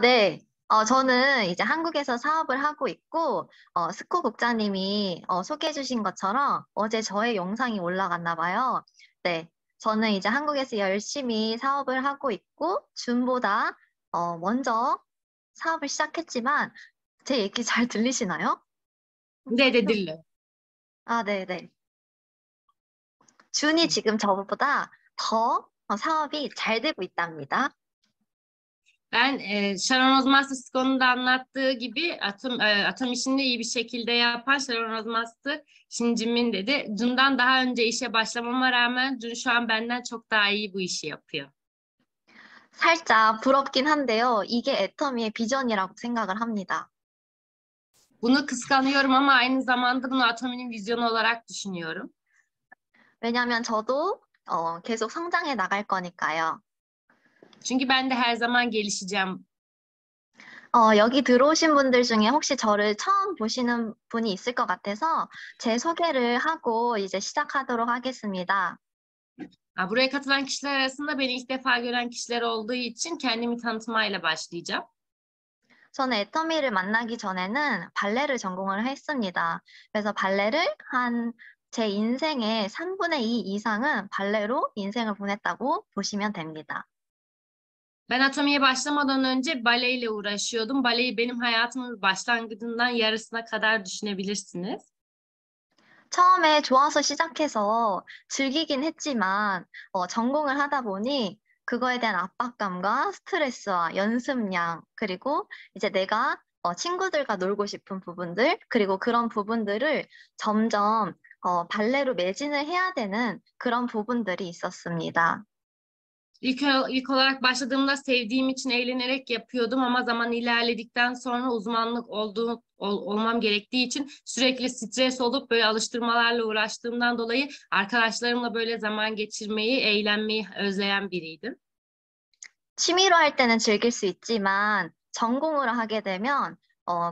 네. 저는 이제 한국에서 사업을 하고 있고, 스코 국장님이 소개해 주신 것처럼 어제 저의 영상이 올라갔나 봐요. 네. 저는 이제 한국에서 열심히 사업을 하고 있고, 준보다 먼저 사업을 시작했지만, 제 얘기 잘 들리시나요? 네네, 들려요. 네네. 준이 지금 저보다 더 사업이 잘 되고 있답니다. Ben Sharon Osmast'ı Siko'nun da anlattığı gibi atom işini iyi bir şekilde yapan Sharon Osmast'ı Shinjimin dedi. Dun'dan daha önce işe başlamama rağmen Dun şu an benden çok daha iyi bu işi yapıyor. 살짝 부럽긴 한데요. 이게 애터미의 비전이라고 생각을 합니다. Bunu kıskanıyorum ama aynı zamanda bunu Atomi'nin vizyonu olarak düşünüyorum. 왜냐하면 저도 계속 성장해 나갈 거니까요. Çünkü ben de her zaman gelişeceğim. 여기 들어오신 분들 중에 혹시 저를 처음 보시는 분이 있을 것 같아서 제 소개를 하고 이제 시작하도록 하겠습니다. Buraya katılan kişiler arasında beni ilk defa gören kişiler olduğu için kendimi tanıtmayla başlayacağım. 저는 애터미를 만나기 전에는 발레를 전공을 했습니다. 그래서 발레를 한 제 인생의 3분의 2 이상은 발레로 인생을 보냈다고 보시면 됩니다. Ben Atomi'ye başlamadan önce baleyle uğraşıyordum. Baleyi benim hayatımın başlangıcından yarısına kadar düşünebilirsiniz. 처음에 좋아서 시작해서 즐기긴 했지만 전공을 하다 보니 그거에 대한 압박감과 스트레스와 연습량 그리고 이제 내가 친구들과 놀고 싶은 부분들 그리고 그런 부분들을 점점 발레로 매진을 해야 되는 그런 부분들이 있었습니다. İlk olarak başladığımda sevdiğim için eğlenerek yapıyordum ama zaman ilerledikten sonra olmam gerektiği için sürekli stres olup böyle alıştırmalarla uğraştığımdan dolayı arkadaşlarımla böyle zaman geçirmeyi, eğlenmeyi özleyen biriydim. 취미로 할 때는 즐길 수 있지만 전공으로 하게 되면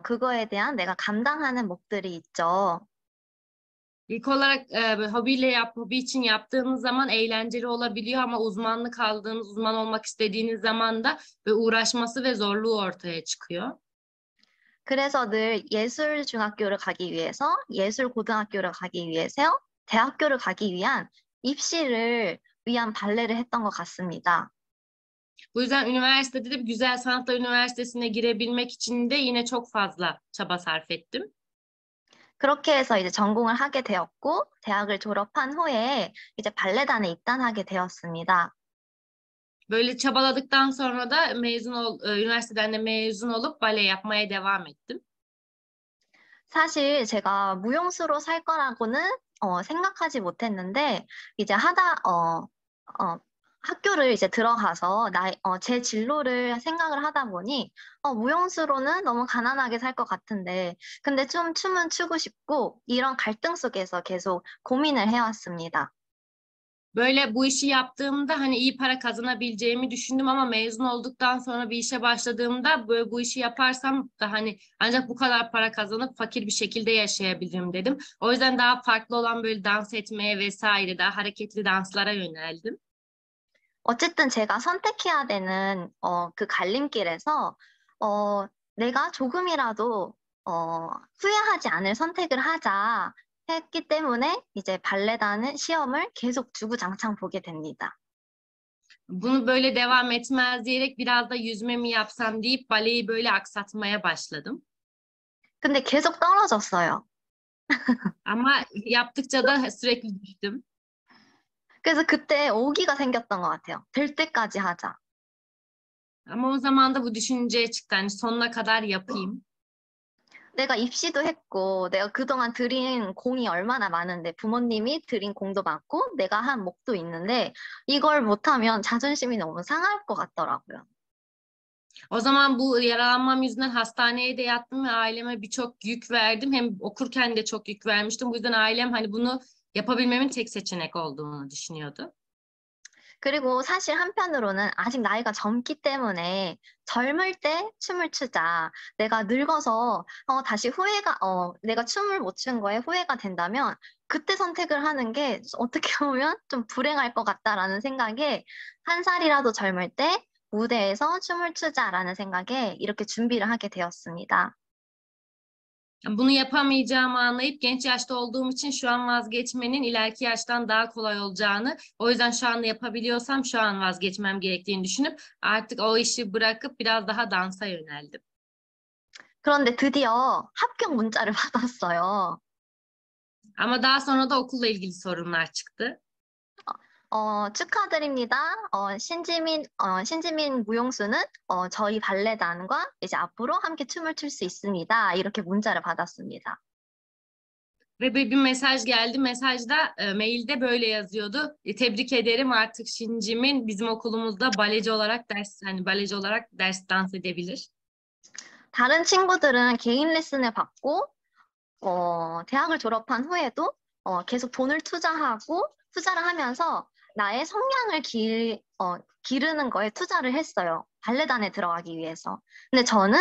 그거에 대한 내가 감당하는 몫들이 있죠. İlk olarak böyle hobi için yaptığınız zaman eğlenceli olabiliyor ama uzmanlık aldığınız, uzman olmak istediğiniz zaman da ve uğraşması ve zorluğu ortaya çıkıyor. 그래서 늘 예술중학교를 가기 위해서, 예술고등학교를 가기 위해서, 대학교를 가기 위한 입시를 위한 발레를 했던 것 같습니다. Bu yüzden üniversitede de Güzel Sanatlar Üniversitesi'ne girebilmek için de yine çok fazla çaba sarf ettim. 그렇게 해서 이제 전공을 하게 되었고, 대학을 졸업한 후에 이제 발레단에 입단하게 되었습니다. Böyle çabaladıktan sonra da üniversiteden de mezun olup bale yapmaya devam ettim. 사실 제가 무용수로 살 거라고는 생각하지 못했는데 이제 어, 학교를 이제 들어가서 제 진로를 생각을 하다 보니 무용수로는 너무 가난하게 살 것 같은데 근데 좀 춤은 추고 싶고 이런 갈등 속에서 계속 고민을 해왔습니다. Böyle bu işi yaptığımda hani iyi para kazanabileceğimi düşündüm ama mezun olduktan sonra bir işe başladığımda böyle bu işi yaparsam da hani ancak bu kadar para kazanıp fakir bir şekilde yaşayabilirim dedim. O yüzden daha farklı olan böyle dans etmeye vesaire daha hareketli danslara yöneldim. 어쨌든 제가 선택해야 되는 그 갈림길에서 내가 조금이라도 후회하지 않을 선택을 하자 했기 때문에 이제 발레단은 시험을 계속 주구장창 보게 됩니다. Bunu böyle devam etmez diyerek biraz da yüzme mi yapsam deyip baleyi böyle aksatmaya başladım. 근데 계속 떨어졌어요. Ama yaptıkça da sürekli düştüm. 그래서 그때 오기가 생겼던 것 같아요. 될 때까지 하자. Ama o zaman da bu düşünceye çıktı. Hani sonuna kadar yapayım. 내가 입시도 했고, 내가 그동안 들인 공이 얼마나 많은데, 부모님이 들인 공도 많고, 내가 한 몫도 있는데, 이걸 못하면 자존심이 너무 상할 것 같더라고요. O zaman bu yaralanmam yüzünden hastaneye de yattım ve aileme birçok yük verdim. Hem okurken de çok yük vermiştim. Bu yüzden ailem hani bunu yapabilmemin tek seçenek olduğunu düşünüyordu. 그리고 사실 한편으로는 아직 나이가 젊기 때문에 젊을 때 춤을 추자. 내가 늙어서 다시 내가 춤을 못 춘 거에 후회가 된다면 그때 선택을 하는 게 어떻게 보면 좀 불행할 것 같다라는 생각에 한 살이라도 젊을 때 무대에서 춤을 추자라는 생각에 이렇게 준비를 하게 되었습니다. Bunu yapamayacağımı anlayıp genç yaşta olduğum için şu an vazgeçmenin ileriki yaştan daha kolay olacağını, o yüzden şu anda yapabiliyorsam şu an vazgeçmem gerektiğini düşünüp artık o işi bırakıp biraz daha dansa yöneldim. 그런데 드디어 합격 문자를 받았어요. Ama daha sonra da okulla ilgili sorunlar çıktı. 축하드립니다. 신지민 무용수는 저희 발레단과 이제 앞으로 함께 춤을 출 수 있습니다. 이렇게 문자를 받았습니다. Ve bir mesaj geldi. Mesajda, mailde böyle yazıyordu. Tebrik ederim artık Şincim'in bizim okulumuzda baleci olarak ders dans edebilir. 다른 친구들은 개인 레슨을 받고 대학을 졸업한 후에도 계속 돈을 투자를 하면서 나의 성량을 기르는 거에 투자를 했어요. 발레단에 들어가기 위해서. 근데 저는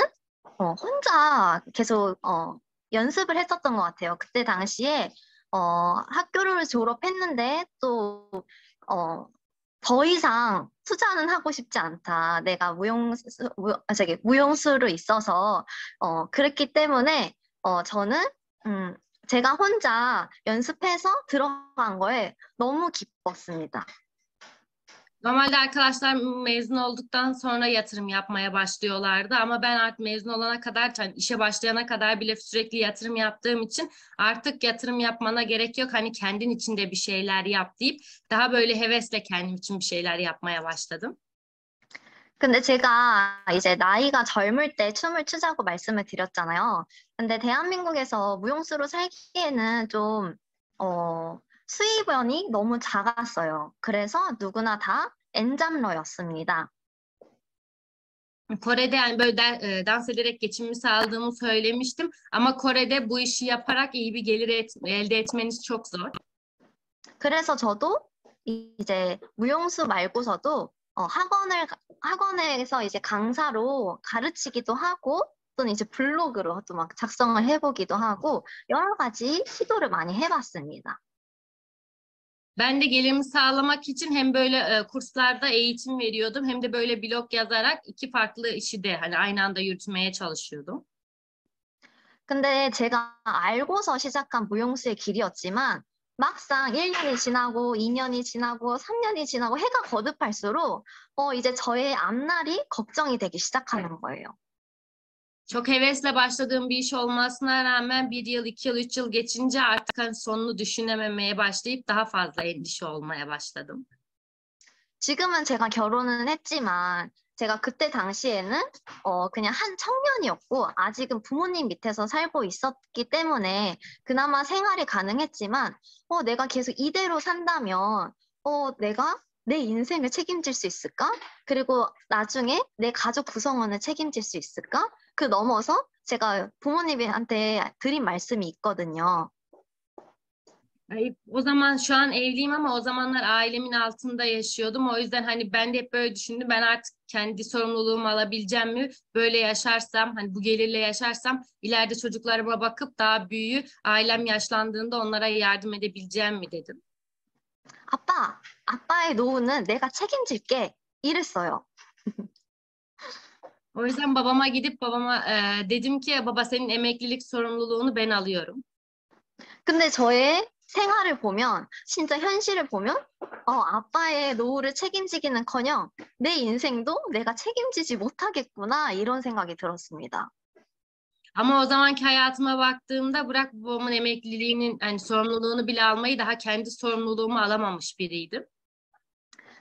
혼자 계속 연습을 했었던 것 같아요. 그때 당시에 학교를 졸업했는데 또 더 이상 투자는 하고 싶지 않다. 내가 무용수로 있어서 그랬기 때문에 저는 제가 혼자 연습해서 들어간 거에 너무 기뻤습니다. Normalde arkadaşlar mezun olduktan sonra yatırım yapmaya başlıyorlardı ama ben artık mezun olana kadar, hani işe başlayana kadar bile sürekli yatırım yaptığım için artık yatırım yapmana gerek yok. Hani kendin içinde bir şeyler yap deyip daha böyle hevesle kendim için bir şeyler yapmaya başladım. 근데 제가 이제 나이가 젊을 때 춤을 추자고 말씀을 드렸잖아요. 근데 대한민국에서 무용수로 살기에는 좀, 수입원이 너무 작았어요. 그래서 누구나 다 엔잡러였습니다. Kore'de yani böyle dans ederek geçimimi sağladığımı söylemiştim ama Kore'de bu işi yaparak iyi bir gelir elde etmeniz çok zor. 그래서 저도 이제 무용수 말고서도 학원에서 이제 강사로 가르치기도 하고 또는 이제 블로그로 또 막 작성을 해보기도 하고 여러 가지 시도를 많이 해봤습니다. Ben de gelirimi sağlamak için hem böyle kurslarda eğitim veriyordum hem de böyle blog yazarak iki farklı işi de hani aynı anda yürütmeye çalışıyordum. 근데 제가 알고서 시작한 무용수의 길이었지만 막상 1년이 지나고 2년이 지나고 3년이 지나고 해가 거듭할수록 이제 저의 앞날이 걱정이 되기 시작하는 거예요. Çok hevesle başladığım bir iş olmasına rağmen bir yıl, 2 yıl, 3 yıl geçince artık hani sonunu düşünememeye başlayıp daha fazla endişe olmaya başladım. 지금은 제가 결혼은 했지만 제가 그때 당시에는 그냥 한 청년이었고 아직은 부모님 밑에서 살고 있었기 때문에 그나마 생활이 가능했지만 내가 계속 이대로 산다면 내가 내 인생을 책임질 수 있을까? 그리고 나중에 내 가족 구성원을 책임질 수 있을까? 그 넘어서 제가 부모님한테 드린 말씀이 있거든요. O zaman şu an evliyim ama o zamanlar ailemin altında yaşıyordum. O yüzden hani ben de hep böyle düşündüm. Ben artık kendi sorumluluğumu alabileceğim mi? Böyle yaşarsam, hani bu gelirle yaşarsam ileride çocuklarıma bakıp daha büyüğü ailem yaşlandığında onlara yardım edebileceğim mi dedim. 아빠의 노후는 내가 책임질게. 이랬어요. O yüzden babama gidip dedim ki baba senin emeklilik sorumluluğunu ben alıyorum. 근데 저의 생활을 보면, 진짜 현실을 보면, 아빠의 노후를 책임지기는커녕 내 인생도 내가 책임지지 못하겠구나 이런 생각이 들었습니다. Ama o zamanki hayatıma baktığımda bırak babamın emekliliğinin yani sorumluluğunu bile almayı daha kendi sorumluluğumu alamamış biriydim.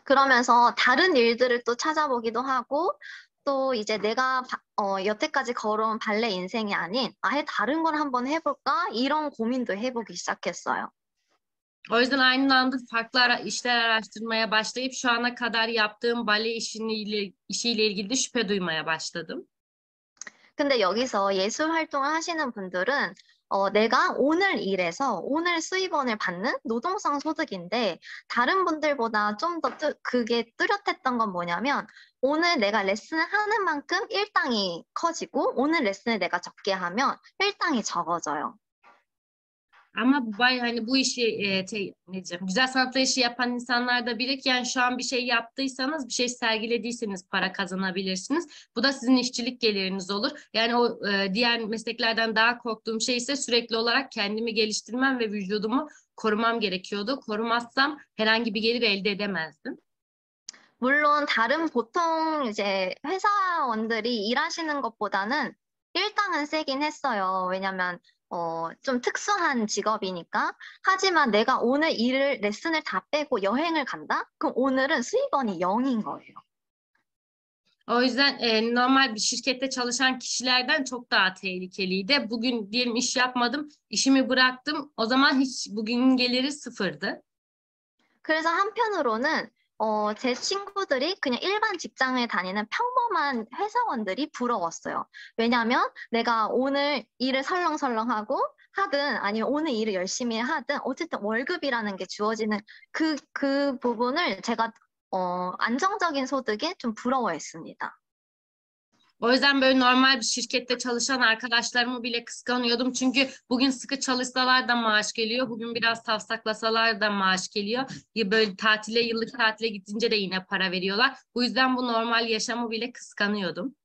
그러면서 다른 일들을 또 찾아보기도 하고 또 이제 내가 여태까지 걸어온 발레 인생이 아닌 아예 다른 걸 한번 해볼까 이런 고민도 해보기 시작했어요. O yüzden aynı anda farklı işler araştırmaya başlayıp şu ana kadar yaptığım bale işiyle ilgili de şüphe duymaya başladım. 근데 여기서 예술 활동을 하시는 분들은 내가 오늘 일해서 오늘 수입원을 받는 노동성 소득인데 다른 분들보다 좀 더 그게 뚜렷했던 건 뭐냐면 오늘 내가 레슨을 하는 만큼 일당이 커지고 오늘 레슨을 내가 적게 하면 일당이 적어져요. Ama hani bu işi ne diyeceğim, güzel sanatlar işi yapan insanlar da bilir ki yani şu an bir şey yaptıysanız, bir şey sergilediyseniz para kazanabilirsiniz. Bu da sizin işçilik geliriniz olur. Yani o diğer mesleklerden daha korktuğum şey ise sürekli olarak kendimi geliştirmem ve vücudumu korumam gerekiyordu. Korumazsam herhangi bir gelir elde edemezdim. 물론 다른 보통 이제 회사원들이 일하시는 것보다는 일당은 세긴 했어요. 왜냐면 좀 특수한 직업이니까. 하지만 내가 오늘 일을 레슨을 다 빼고 여행을 간다? 그럼 오늘은 수익원이 0인 거예요. O yüzden normal bir şirkette çalışan kişilerden çok daha tehlikeliydi. Bugün diyelim iş yapmadım, işimi bıraktım. O zaman hiç bugünün geliri sıfırdı. 그래서 한편으로는 제 친구들이 그냥 일반 직장을 다니는 평범한 회사원들이 부러웠어요. 왜냐하면 내가 오늘 일을 설렁설렁하고 하든 아니면 오늘 일을 열심히 하든 어쨌든 월급이라는 게 주어지는 그 부분을 제가 안정적인 소득에 좀 부러워했습니다. O yüzden böyle normal bir şirkette çalışan arkadaşlarımı bile kıskanıyordum. Çünkü bugün sıkı çalışsalar da maaş geliyor. Bugün biraz tavsaklasalar da maaş geliyor. Ya böyle tatile, yıllık tatile gidince de yine para veriyorlar. Bu yüzden bu normal yaşamı bile kıskanıyordum.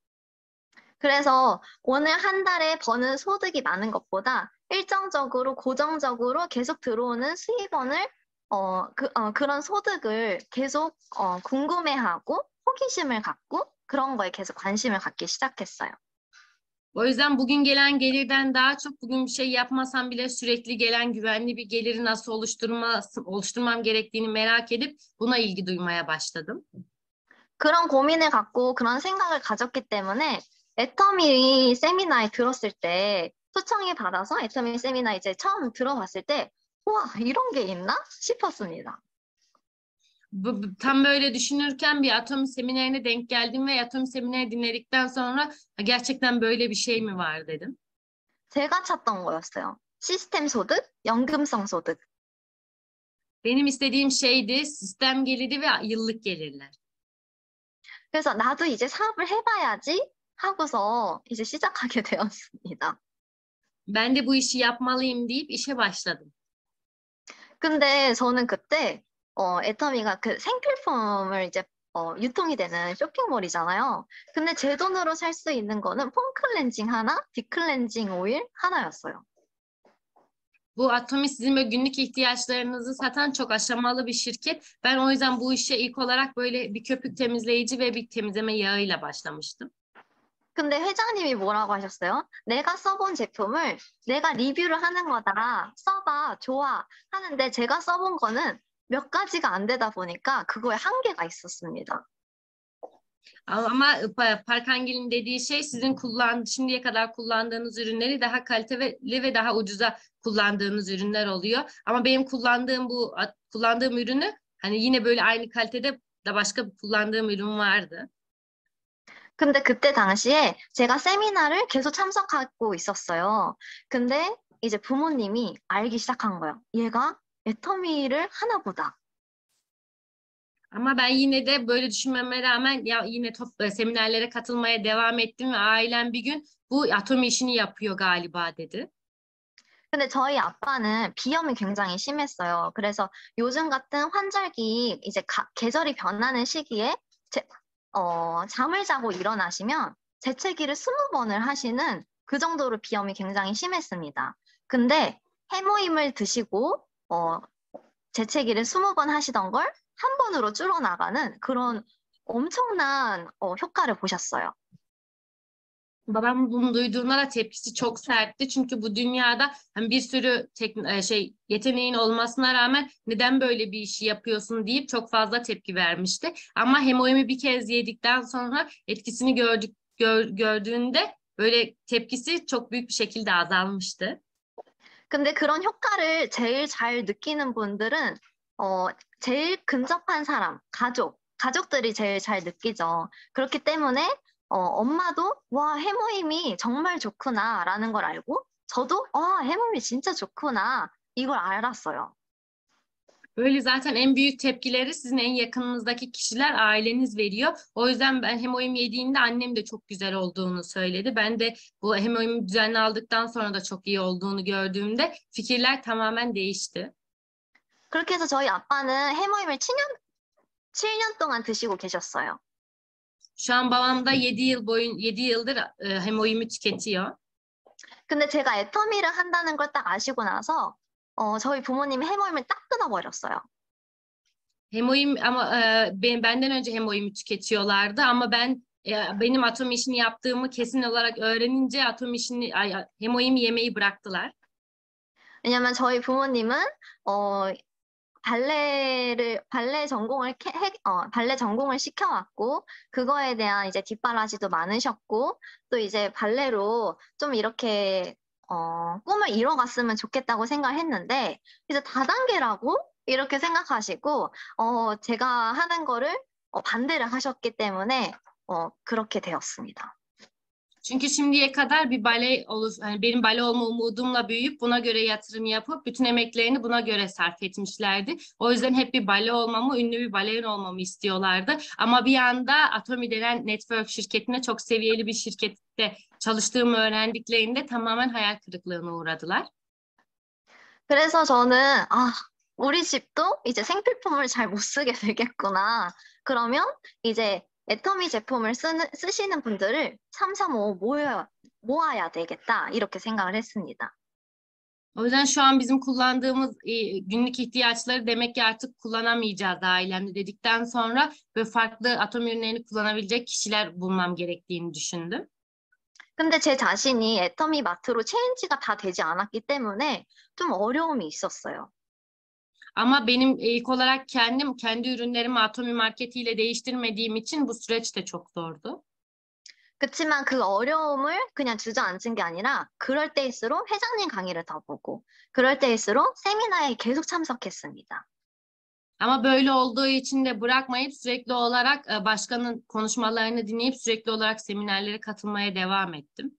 그래서 오늘 한 달에 버는 소득이 많은 것보다 일정적으로 고정적으로 계속 들어오는 수입원을 그런 소득을 계속 궁금해하고 호기심을 갖고 그런 거에 계속 관심을 갖기 시작했어요. O yüzden bugün gelen gelirden daha çok bugün bir şey yapmasam bile sürekli gelen güvenli bir geliri nasıl oluşturmam gerektiğini merak edip buna ilgi duymaya başladım. 그런 고민을 갖고 그런 생각을 가졌기 때문에 애터미 세미나에 들었을 때 초청이 받아서 애터미 세미나 이제 처음 들어봤을 때 우와 이런 게 있나 싶었습니다. Tam böyle düşünürken bir Atomi seminerine denk geldim ve Atomi semineri dinledikten sonra "Ha, gerçekten böyle bir şey mi var dedim. 제가 찾던 거였어요. 시스템 소득, 연금성 소득. Benim istediğim şeydi sistem geliri ve yıllık gelirler. 그래서 나도 이제 사업을 해봐야지 하고서 이제 시작하게 되었습니다. Ben de bu işi yapmalıyım deyip işe başladım. 근데 저는 그때 애터미가 그 생필품을 이제 유통이 되는 쇼핑몰이잖아요. 근데 제 돈으로 살 수 있는 거는 폼 클렌징 하나, 디클렌징 오일 하나였어요. Bu Atomi sizin böyle günlük ihtiyaçlarınızı satan çok aşamalı bir şirket. Ben o yüzden bu işe ilk olarak böyle bir köpük temizleyici ve bir temizleme yağıyla başlamıştım. 근데 회장님이 뭐라고 하셨어요? 내가 써본 제품을 내가 리뷰를 하는 거다. 써봐, 좋아. 하는데 제가 써본 거는 몇 가지가 안 되다 보니까 그거에 한계가 있었습니다. Ama Parkangil'in dediği şey sizin şimdiye kadar kullandığınız ürünleri daha kaliteli ve daha ucuza kullandığınız ürünler oluyor. Ama benim kullandığım ürünü hani yine böyle aynı kalitede de başka bir kullandığım ürün vardı. 근데 그때 당시에 제가 세미나를 계속 참석하고 있었어요. 근데 이제 부모님이 알기 시작한 거예요. 얘가 애터미를 하나 보다. Ama ben yine de böyle düşünmeme rağmen ya yine seminerlere katılmaya devam ettim ve ailem bir gün bu atomi işini yapıyor galiba dedi. 근데 저희 아빠는 비염이 굉장히 심했어요. 그래서 요즘 같은 환절기 이제 계절이 변하는 시기에 잠을 자고 일어나시면 재채기를 20번을 하시는 그 정도로 비염이 굉장히 심했습니다. 근데 해모임을 드시고 재채기를 20번 하시던 걸 한 번으로 줄어나가는 그런 엄청난 효과를 보셨어요. Babam bunu duyduğunda da tepkisi çok sertti. Çünkü bu dünyada hani bir sürü yeteneğin olmasına rağmen neden böyle bir işi yapıyorsun deyip çok fazla tepki vermişti. Ama hemoimi bir kez yedikten sonra etkisini gördüğünde böyle tepkisi çok büyük bir şekilde azalmıştı. 근데 그런 효과를 제일 잘 느끼는 분들은 제일 근접한 사람, 가족들이 제일 잘 느끼죠. 그렇기 때문에 엄마도 와, 해모임이 정말 좋구나라는 걸 알고 저도 와, 해모임이 진짜 좋구나 이걸 알았어요. Böyle zaten en büyük tepkileri sizin en yakınınızdaki kişiler, aileniz veriyor. O yüzden ben hemoim yediğinde annem de çok güzel olduğunu söyledi. Ben de bu hemoimi düzenli aldıktan sonra da çok iyi olduğunu gördüğümde fikirler tamamen değişti. 그렇게 해서 저희 아빠는 해모임을 7년 동안 드시고 계셨어요. Şu an babam da 7 yıldır hemoimi tüketiyor. 근데 제가 애터미를 한다는 걸 딱 아시고 나서 저희 부모님이 해모임을 딱 끊어버렸어요. Hemoim ama benden önce hemoimi tüketiyorlardı ama benim atom işini yaptığımı kesin olarak öğrenince hemoimi yemeyi bıraktılar. 왜냐면 저희 부모님은 발레 전공을 시켜왔고, 그거에 대한 이제 뒷바라지도 많으셨고, 또 이제 발레로 좀 이렇게, 꿈을 이뤄갔으면 좋겠다고 생각을 했는데, 이제 다단계라고 이렇게 생각하시고, 제가 하는 거를 반대를 하셨기 때문에, 그렇게 되었습니다. Çünkü şimdiye kadar hani benim bale olma umudumla büyüyüp buna göre yatırım yapıp bütün emeklerini buna göre sarf etmişlerdi. O yüzden hep bir bale olmamı, ünlü bir balerin olmamı istiyorlardı. Ama bir anda Atomi denen network şirketine, çok seviyeli bir şirkette çalıştığımı öğrendiklerinde tamamen hayal kırıklığına uğradılar. 그래서 저는, 우리 집도 이제 생필품을 잘 못 쓰게 되겠구나. 그러면 이제 애터미 제품을 쓰시는 분들을 335 모아야 되겠다. 이렇게 생각을 했습니다. O yüzden şu an bizim kullandığımız günlük ihtiyaçları demek ki artık kullanamayacağız ailemde dedikten sonra böyle farklı atom ürünlerini kullanabilecek kişiler bulmam gerektiğini düşündüm. 근데 제 자신이 애터미 마트로 체인지가 다 되지 않았기 때문에 좀 어려움이 있었어요. Ama benim ilk olarak kendi ürünlerimi Atomi marketiyle değiştirmediğim için bu süreç de çok zordu. 그치만 그 어려움을 그냥 주저앉은 게 아니라 그럴 때일수록 회장님 강의를 더 보고 그럴 때일수록 세미나에 계속 참석했습니다. Ama böyle olduğu için de bırakmayıp sürekli olarak başkanın konuşmalarını dinleyip sürekli olarak seminerlere katılmaya devam ettim.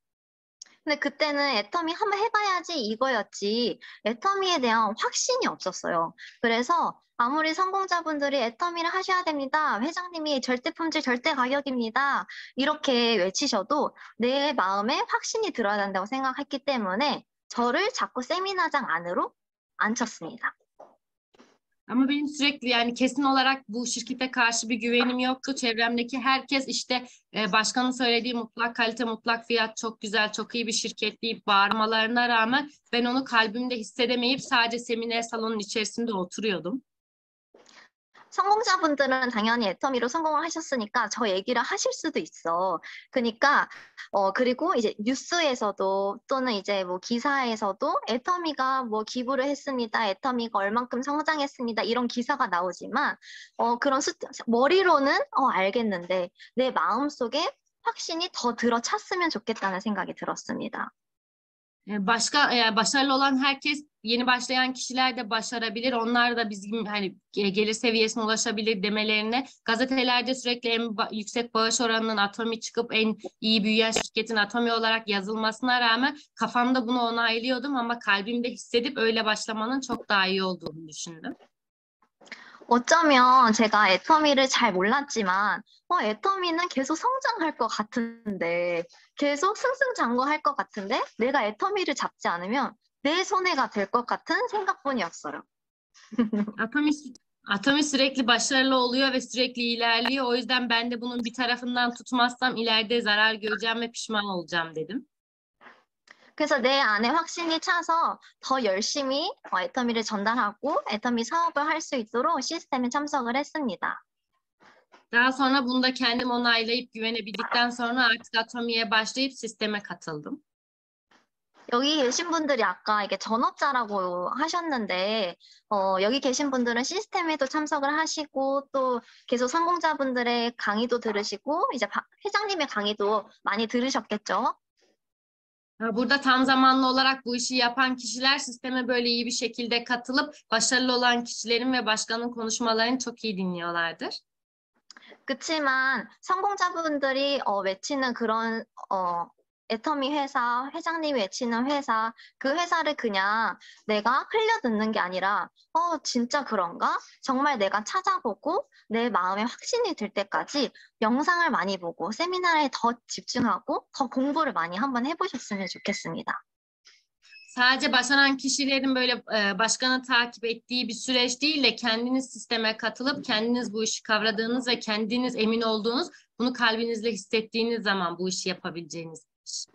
근데 그때는 애터미 한번 해봐야지 이거였지 애터미에 대한 확신이 없었어요. 그래서 아무리 성공자분들이 애터미를 하셔야 됩니다. 회장님이 절대 품질, 절대 가격입니다. 이렇게 외치셔도 내 마음에 확신이 들어야 된다고 생각했기 때문에 저를 자꾸 세미나장 안으로 앉혔습니다. Ama benim sürekli yani kesin olarak bu şirkete karşı bir güvenim yoktu. Çevremdeki herkes işte başkanın söylediği mutlak kalite, mutlak fiyat, çok güzel, çok iyi bir şirket deyip bağırmalarına rağmen ben onu kalbimde hissedemeyip sadece seminer salonun içerisinde oturuyordum. 성공자분들은 당연히 애터미로 성공을 하셨으니까 저 얘기를 하실 수도 있어. 그러니까 그리고 이제 뉴스에서도 또는 이제 뭐 기사에서도 애터미가 뭐 기부를 했습니다. 애터미가 얼만큼 성장했습니다. 이런 기사가 나오지만 그런 머리로는 알겠는데 내 마음속에 확신이 더 들어찼으면 좋겠다는 생각이 들었습니다. Başarılı olan herkes, yeni başlayan kişiler de başarabilir. Onlar da bizim hani gelir seviyesine ulaşabilir demelerine, gazetelerde sürekli en yüksek bağış oranının Atomi çıkıp en iyi büyüyen şirketin Atomi olarak yazılmasına rağmen kafamda bunu onaylıyordum ama kalbimde hissedip öyle başlamanın çok daha iyi olduğunu düşündüm. 어쩌면 제가 애터미를 잘 몰랐지만, 애터미는 계속 성장할 것 같은데, 계속 승승장구할 것 같은데, 내가 애터미를 잡지 않으면 내 손해가 될 것 같은 생각뿐이었어요. Atomi, Atomi sürekli başarılı oluyor ve sürekli ilerliyor. O yüzden ben de bunun bir tarafından tutmazsam ileride zarar göreceğim ve pişman olacağım dedim. 그래서 내 안에 확신이 차서 더 열심히 애터미를 전달하고 애터미 사업을 할 수 있도록 시스템에 참석을 했습니다. Daha sonra bunu da kendim onaylayıp güvenebildikten sonra artık Atomi'ye başlayıp sisteme katıldım. 여기 계신 분들이 아까 이게 전업자라고 하셨는데, 여기 계신 분들은 시스템에도 참석을 하시고, 또 계속 성공자분들의 강의도 들으시고, 이제 회장님의 강의도 많이 들으셨겠죠? Burada tam zamanlı olarak bu işi yapan kişiler sisteme böyle iyi bir şekilde katılıp başarılı olan kişilerin ve başkanın konuşmalarını çok iyi dinliyorlardır. 그치만 성공자분들이 외치는 그런 애터미 회사, 회장님이 외치는 회사, 그 회사를 그냥 내가 흘려듣는 게 아니라, 진짜 그런가? 정말 내가 찾아보고 내 ma음에 확신이 들 때까지 영상을 많이 보고 세미나에 더 집중하고 더 공부를 많이 한번 해보셨으면 좋겠습니다. Sadece başaran kişilerin böyle başkanı takip ettiği bir süreç değil de kendiniz sisteme katılıp kendiniz bu işi kavradığınız ve kendiniz emin olduğunuz, bunu kalbinizle hissettiğiniz zaman bu işi yapabileceğiniz iş.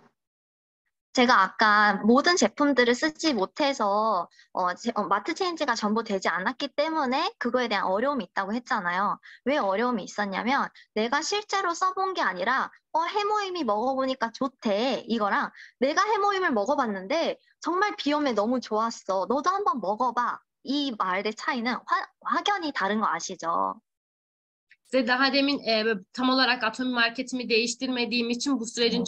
제가 아까 모든 제품들을 쓰지 못해서 마트 체인지가 전부 되지 않았기 때문에 그거에 대한 어려움이 있다고 했잖아요. 왜 어려움이 있었냐면 내가 실제로 써본 게 아니라 해모임이 먹어보니까 좋대 이거랑 내가 해모임을 먹어봤는데 정말 비염에 너무 좋았어. 너도 한번 먹어봐. 이 말의 차이는 확연히 다른 거 아시죠? Size daha demin böyle tam olarak atomi marketimi değiştirmediğim için bu sürecin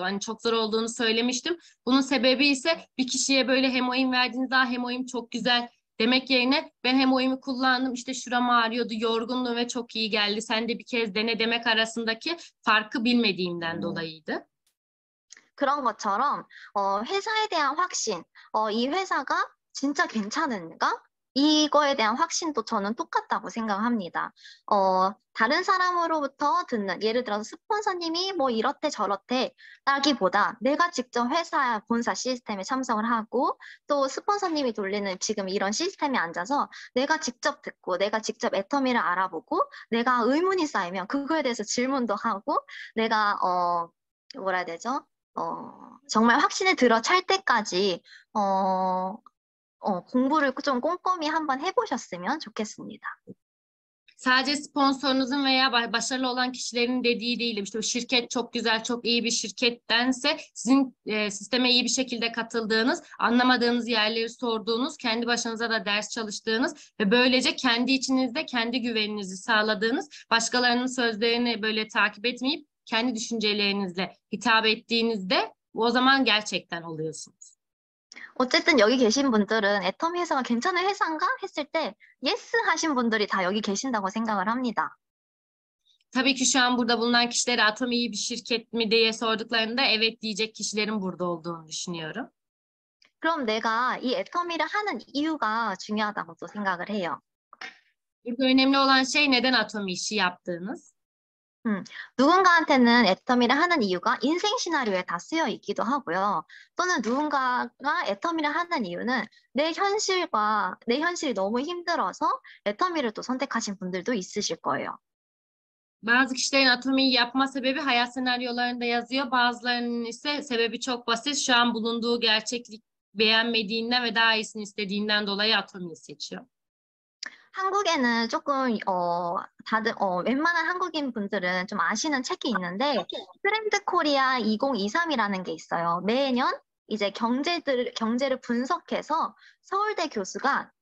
hani çok zor olduğunu söylemiştim. Bunun sebebi ise bir kişiye böyle hemoin verdiğinizde hemoin çok güzel demek yerine ben hemoimi kullandım, işte şuram ağrıyordu, yorgundum ve çok iyi geldi. Sen de bir kez dene demek arasındaki farkı bilmediğimden dolayıydı. 그런 것처럼 회사에 대한 확신, 이 회사가 진짜 괜찮은가? 이거에 대한 확신도 저는 똑같다고 생각합니다. 다른 사람으로부터 듣는, 예를 들어서 스폰서님이 뭐 이렇대 저렇대 라기보다 내가 직접 회사 본사 시스템에 참석을 하고 또 스폰서님이 돌리는 지금 이런 시스템에 앉아서 내가 직접 듣고 내가 직접 애터미를 알아보고 내가 의문이 쌓이면 그거에 대해서 질문도 하고 내가 뭐라 해야 되죠? 정말 확신에 들어 찰 때까지, 공부를 좀 꼼꼼히 한번 해보셨으면 좋겠습니다. Sadece sponsorunuzun veya başarılı olan kişilerin dediği değilim. İşte şirket çok güzel, çok iyi bir şirkettense sizin sisteme iyi bir şekilde katıldığınız, anlamadığınız yerleri sorduğunuz, kendi başınıza da ders çalıştığınız ve böylece kendi içinizde kendi güveninizi sağladığınız, başkalarının sözlerini böyle takip etmeyip kendi düşüncelerinizle hitap ettiğinizde o zaman gerçekten oluyorsunuz. 어쨌든 여기 계신 분들은 애터미 회사가 괜찮은 회사인가 했을 때 예스 하신 분들이 다 여기 계신다고 생각을 합니다. Tabii ki şu an burada bulunan kişilere Atom iyi bir şirket mi diye sorduklarında evet diyecek kişilerin burada olduğunu düşünüyorum. 그럼 내가 이 애터미를 하는 이유가 중요하다고 또 생각을 해요. Burada önemli olan şey neden Atom işi yaptığınız. 누군가한테는 애터미를 하는 이유가 인생 시나리오에 다 쓰여 있기도 하고요. 또는 누군가가 애터미를 하는 이유는 내 현실이 너무 힘들어서 애터미를 또 선택하신 분들도 있으실 거예요. Bazı kişilerin Atomi'yi yapma sebebi hayat senaryolarında yazıyor. Bazılarının ise sebebi çok basit. Şu an bulunduğu gerçeklik beğenmediğinden ve daha iyisini istediğinden dolayı Atomi'yi seçiyor. 한국에는 조금 다들 웬만한 한국인 분들은 좀 아시는 책이 있는데 트렌드 코리아 2023이라는 게 있어요. 매년 이제 경제를 분석해서 서울대 교수가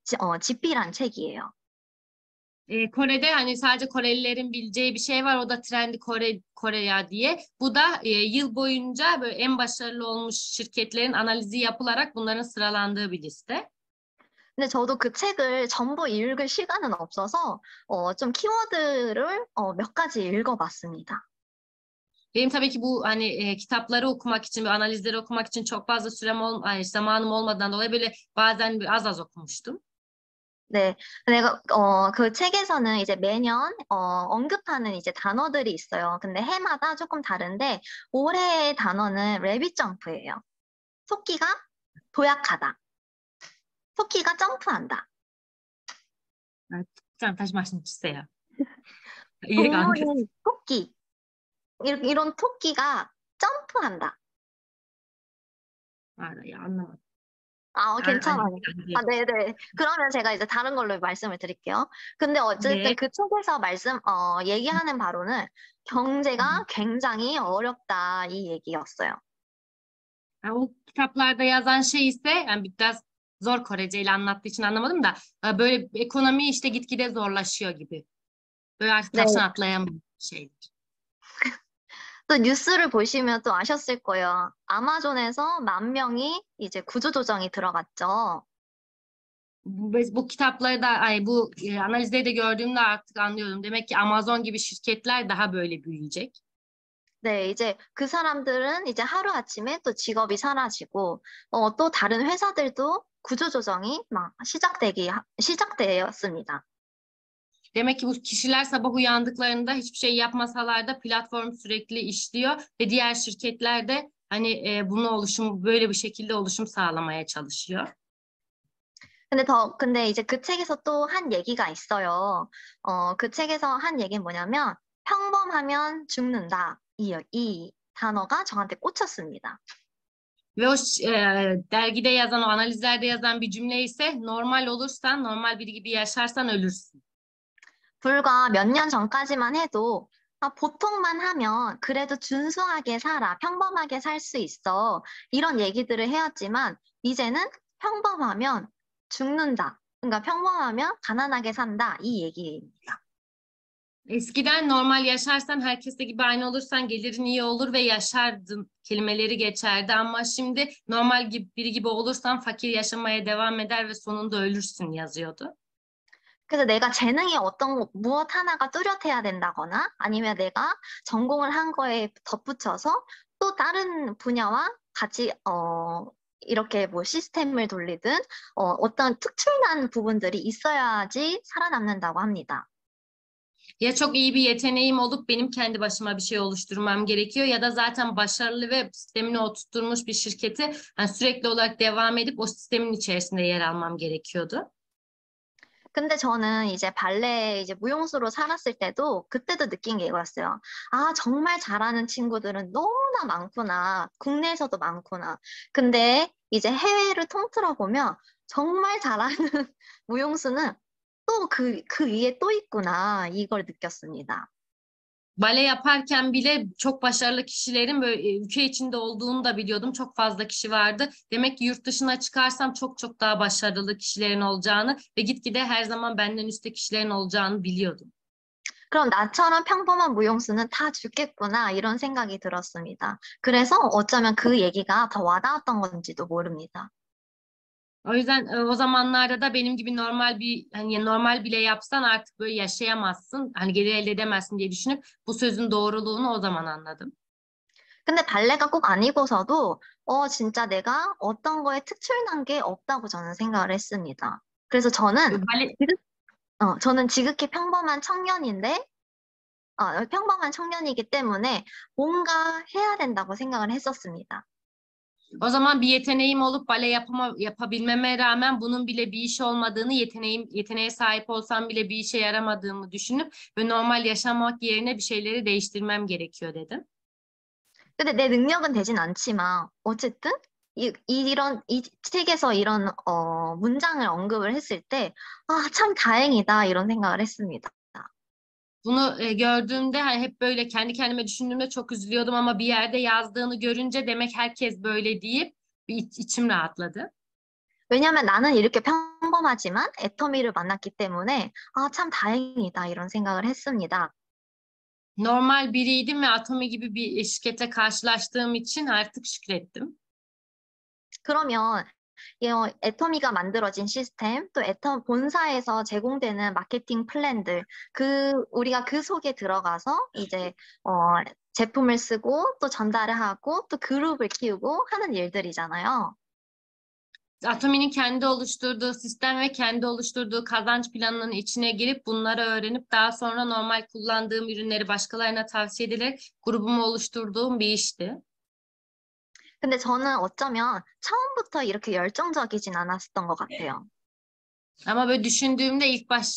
집필한 책이에요. Kore'de hani sadece Korelilerin bileceği bir şey var. O da Trendy Korea diye. Bu da yıl boyunca böyle en başarılı olmuş şirketlerin analizi yapılarak bunların sıralandığı bir liste. 근데 저도 그 책을 전부 읽을 시간은 없어서 좀 키워드를 몇 가지 읽어봤습니다. Benim tabii ki bu hani kitapları okumak için, analizleri okumak için çok fazla zamanım olmadan dolayı böyle bazen az az okumuştum. 네, 내가 그 책에서는 이제 매년 언급하는 이제 단어들이 있어요. 근데 해마다 조금 다른데 올해의 단어는 레빗 점프예요. 토끼가 도약하다. 토끼가 점프한다. Sen taş maşını 주세요. 이해가 안 돼. 동물인 토끼. 이런 토끼가 점프한다. anlamadım. 괜찮아요. 네네. 그러면 제가 이제 다른 걸로 말씀을 드릴게요. 근데 어쨌든 네. 그 책에서 얘기하는 바로는 경제가 굉장히 어렵다 이 얘기였어요. O kitaplarda yazan şey ise yani biraz zor Korece ile anlattığı için anlamadım da böyle ekonomi işte gitgide zorlaşıyor gibi. Böyle artık 네. taştan atlayan şeydir. 또 뉴스를 보시면 또 아셨을 거예요. 아마존에서 10,000명이 이제 구조조정이 들어갔죠. Bu kitapları da bu analizleri de gördüğümde artık anlıyorum. Demek ki Amazon gibi şirketler daha böyle büyüyecek. 네, 이제 그 사람들은 이제 하루아침에 또 직업이 sa라지고, 또 다른 회사들도 구조조정이 막 시작되었습니다. Demek ki bu kişiler sabah uyandıklarında hiçbir şey yapmasalar da platform sürekli işliyor ve diğer şirketler de hani böyle bir şekilde oluşum sağlamaya çalışıyor. 근데 이제 그 책에서 또 한 얘기가 있어요. 그 책에서 한 얘기는 뭐냐면, 평범하면 죽는다. 이 단어가 저한테 꽂혔습니다. Ve dergide yazan, o analizlerde yazan bir cümle ise normal olursan, normal biri gibi yaşarsan ölürsün. 불과 몇 년 전까지만 해도 보통만 하면 그래도 준수하게 살아, 평범하게 살 수 있어. 이런 얘기들을 해왔지만 이제는 평범하면 죽는다. 그러니까 평범하면 가난하게 산다. 이 얘기입니다. Eskiden normal yaşarsan, herkeste gibi aynı olursan gelirin iyi olur ve yaşardın kelimeleri geçerdi ama şimdi normal gibi biri gibi olursan fakir yaşamaya devam eder ve sonunda ölürsün yazıyordu. 그래서 내가 재능이 무엇 하나가 뚜렷해야 된다거나 아니면 내가 전공을 한 거에 덧붙여서 또 다른 분야와 같이 이렇게 뭐 시스템을 돌리든 어떤 특출난 부분들이 있어야지 살아남는다고 합니다. Ya çok iyi bir yeteneğim olup benim kendi başıma bir şey oluşturmam gerekiyor ya da zaten başarılı ve sistemini oturtmuş bir şirketi yani sürekli olarak devam edip o sistemin içerisinde yer almam gerekiyordu. 근데 저는 이제 이제 무용수로 살았을 때도 그때도 느낀 게 이거였어요. 아, 정말 잘하는 친구들은 너무나 많구나. 국내에서도 많구나. 근데 이제 해외를 통틀어 보면 정말 잘하는 무용수는 또 그 위에 또 있구나. 이걸 느꼈습니다. Bale yaparken bile çok başarılı kişilerin böyle ülke içinde olduğunu da biliyordum. Çok fazla kişi vardı. Demek ki yurt dışına çıkarsam çok çok daha başarılı kişilerin olacağını ve gitgide her zaman benden üstte kişilerin olacağını biliyordum. 그럼 나처럼 평범한 무용수는 다 죽겠구나. 이런 생각이 들었습니다. 그래서 어쩌면 그 얘기가 더 와닿았던 건지도 모릅니다. O yüzden o zamanlarda da benim gibi normal bir hani normal bile yapsan artık böyle yaşayamazsın. Hani gelir elde edemezsin diye düşünüp bu sözün doğruluğunu o zaman anladım. 근데 발레가 꼭 아니고서도 진짜 내가 어떤 거에 특출난 게 없다고 저는 생각을 했습니다. 그래서 Bale, 저는 지극히 평범한 청년인데 평범한 청년이기 때문에 뭔가 해야 된다고 생각을 했었습니다. o zaman bir yeteneğim olup yapabilmeme rağmen bunun bile bir iş olmadığını, yeteneğe sahip olsam bile bir işe yaramadığımı düşünüp ve normal yaşamak yerine bir şeyleri değiştirmem gerekiyor dedim. 근데 내 능력은 되진 않지만 어쨌든 이 책에서 이런 문장을 언급을 했을 때 참 다행이다 이런 생각을 했습니다. Bunu gördüğümde hani hep böyle kendi kendime düşündüğümde çok üzülüyordum ama bir yerde yazdığını görünce demek herkes böyle deyip içim rahatladı. 왜냐면 나는 이렇게 평범하지만 애터미를 만났기 때문에 참 다행이다 이런 생각을 했습니다. Normal biriydim ve Atomi gibi bir şirkete karşılaştığım için artık şükrettim. 그러면 이 애터미가 만들어진 시스템, 또 본사에서 제공되는 마케팅 플랜들, 우리가 그 속에 들어가서 이제 제품을 쓰고 또 전달을 하고 또 그룹을 키우고 하는 일들이잖아요. Atomi'nin kendi oluşturduğu sistem ve kendi oluşturduğu kazanç planının içine girip bunları öğrenip daha sonra normal kullandığım ürünleri başkalarına tavsiye ederek grubumu oluşturduğum bir işti. 근데 저는 어쩌면 처음부터 이렇게 열정적이진 않았던 것 같아요. Ama böyle düşündüğümde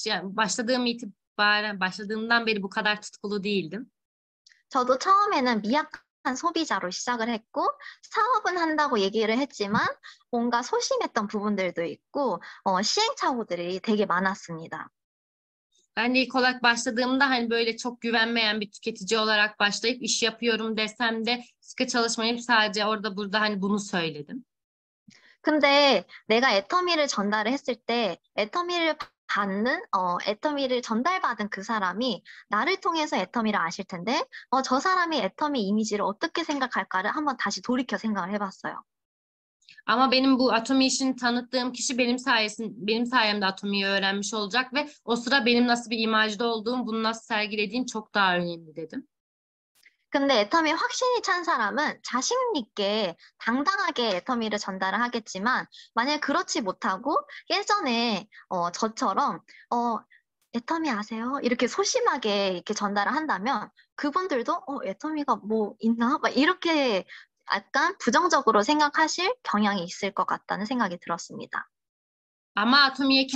yani başladığımdan beri bu kadar tutkulu değildim. 저도 처음에는 미약한 소비자로 시작을 했고 사업은 한다고 얘기를 했지만 뭔가 소심했던 부분들도 있고 시행착오들이 되게 많았습니다. Ben de ilk olarak başladığımda hani böyle çok güvenmeyen bir tüketici olarak başlayıp iş yapıyorum desem de sıkı çalışmayıp sadece orada burada hani bunu söyledim. 근데 내가 애터미를 전달을 했을 때 애터미를 전달받은 그 사람이 나를 통해서 애터미를 아실 텐데 저 사람이 애터미 이미지를 어떻게 생각할까를 한번 다시 돌이켜 생각을 해봤어요. Ama benim bu Atomi işini tanıttığım kişi benim sayemde Atomi'yi öğrenmiş olacak ve o sıra benim nasıl bir imajda olduğum, bunu nasıl sergilediğim çok daha önemli dedim. 근데 애터미 확신이 찬 사람은 자신 있게 당당하게 애터미를 전달을 하겠지만 만약 그렇지 못하고 예전에 저처럼 어, 애터미 아세요? 이렇게 소심하게 이렇게 전달을 한다면 그분들도 애터미가 뭐 있나? 막 이렇게 약간 부정적으로 생각하실 경향이 있을 것 같다는 생각이 들었습니다. Ama Atomi'ye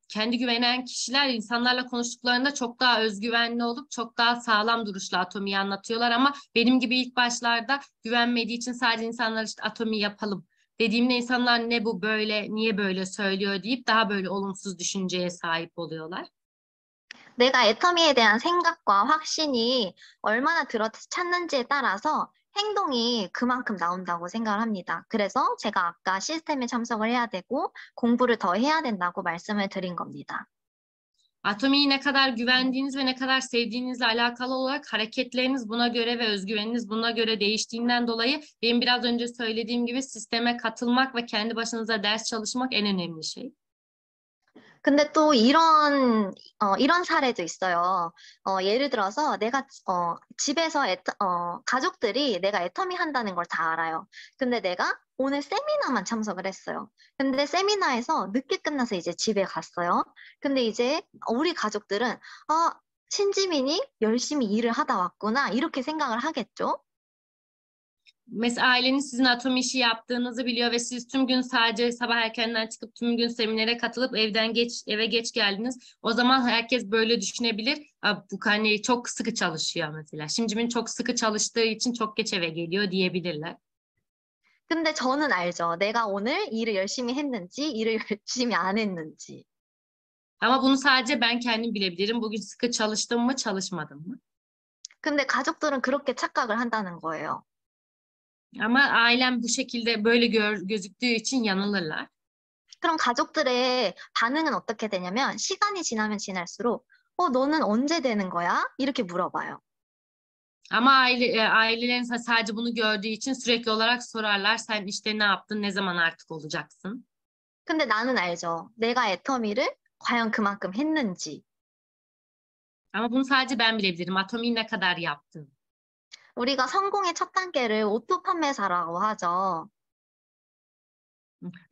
kendi güvenen kişiler insanlarla konuştuklarında çok daha özgüvenli olup çok daha sağlam duruşla Atomi'yi anlatıyorlar ama benim gibi ilk başlarda güvenmediği için sadece insanlar işte Atomi yapalım dediğimde insanlar ne bu böyle, niye böyle söylüyor deyip daha böyle olumsuz düşünceye sahip oluyorlar. 내가 애터미에 대한 생각과 확신이 얼마나 들어찼는지에 따라서 행동이 그만큼 나온다고 생각을 합니다. 그래서 제가 아까 시스템에 참석을 해야 되고 공부를 더 해야 된다고 말씀을 드린 겁니다. Atomi'yi ne kadar güvendiğiniz ve ne kadar sevdiğinizle alakalı olarak hareketleriniz buna göre ve özgüveniniz buna göre değiştiğinden dolayı benim biraz önce söylediğim gibi sisteme katılmak ve kendi başınıza ders çalışmak en önemli şey. 근데 또 이런 사례도 있어요. 예를 들어서 내가, 집에서 가족들이 내가 애터미 한다는 걸 다 알아요. 근데 내가 오늘 세미나만 참석을 했어요. 근데 세미나에서 늦게 끝나서 이제 집에 갔어요. 근데 이제 우리 가족들은, 신지민이 열심히 일을 하다 왔구나. 이렇게 생각을 하겠죠? Mesela aileniz sizin atom işi yaptığınızı biliyor ve siz tüm gün sadece sabah erkenden çıkıp tüm gün seminere katılıp eve geç geldiniz. O zaman herkes böyle düşünebilir. Bu hani çok sıkı çalışıyor mesela. Şimdimin çok sıkı çalıştığı için çok geç eve geliyor diyebilirler. 근데 저는 알죠. 내가 오늘 일을 열심히 했는지, 일을 열심히 안 했는지. Ama bunu sadece ben kendim bilebilirim. Bugün sıkı çalıştım mı, çalışmadım mı? 근데 가족들은 그렇게 착각을 한다는 거예요. Ama ailem bu şekilde böyle gözüktüğü için yanılırlar. 그럼 가족들의 반응은 어떻게 되냐면 시간이 지나면 지날수록 너는 언제 되는 거야? 이렇게 물어봐요. Ama ailelerin sadece bunu gördüğü için sürekli olarak sorarlar. Sen işte ne yaptın, ne zaman artık olacaksın? 근데 나는 알죠. 내가 애터미를 과연 그만큼 했는지. Ama bunu sadece ben bilebilirim. Atomi'yi ne kadar yaptın? 우리가 성공의 첫 단계를 오토 판매사라고 하죠.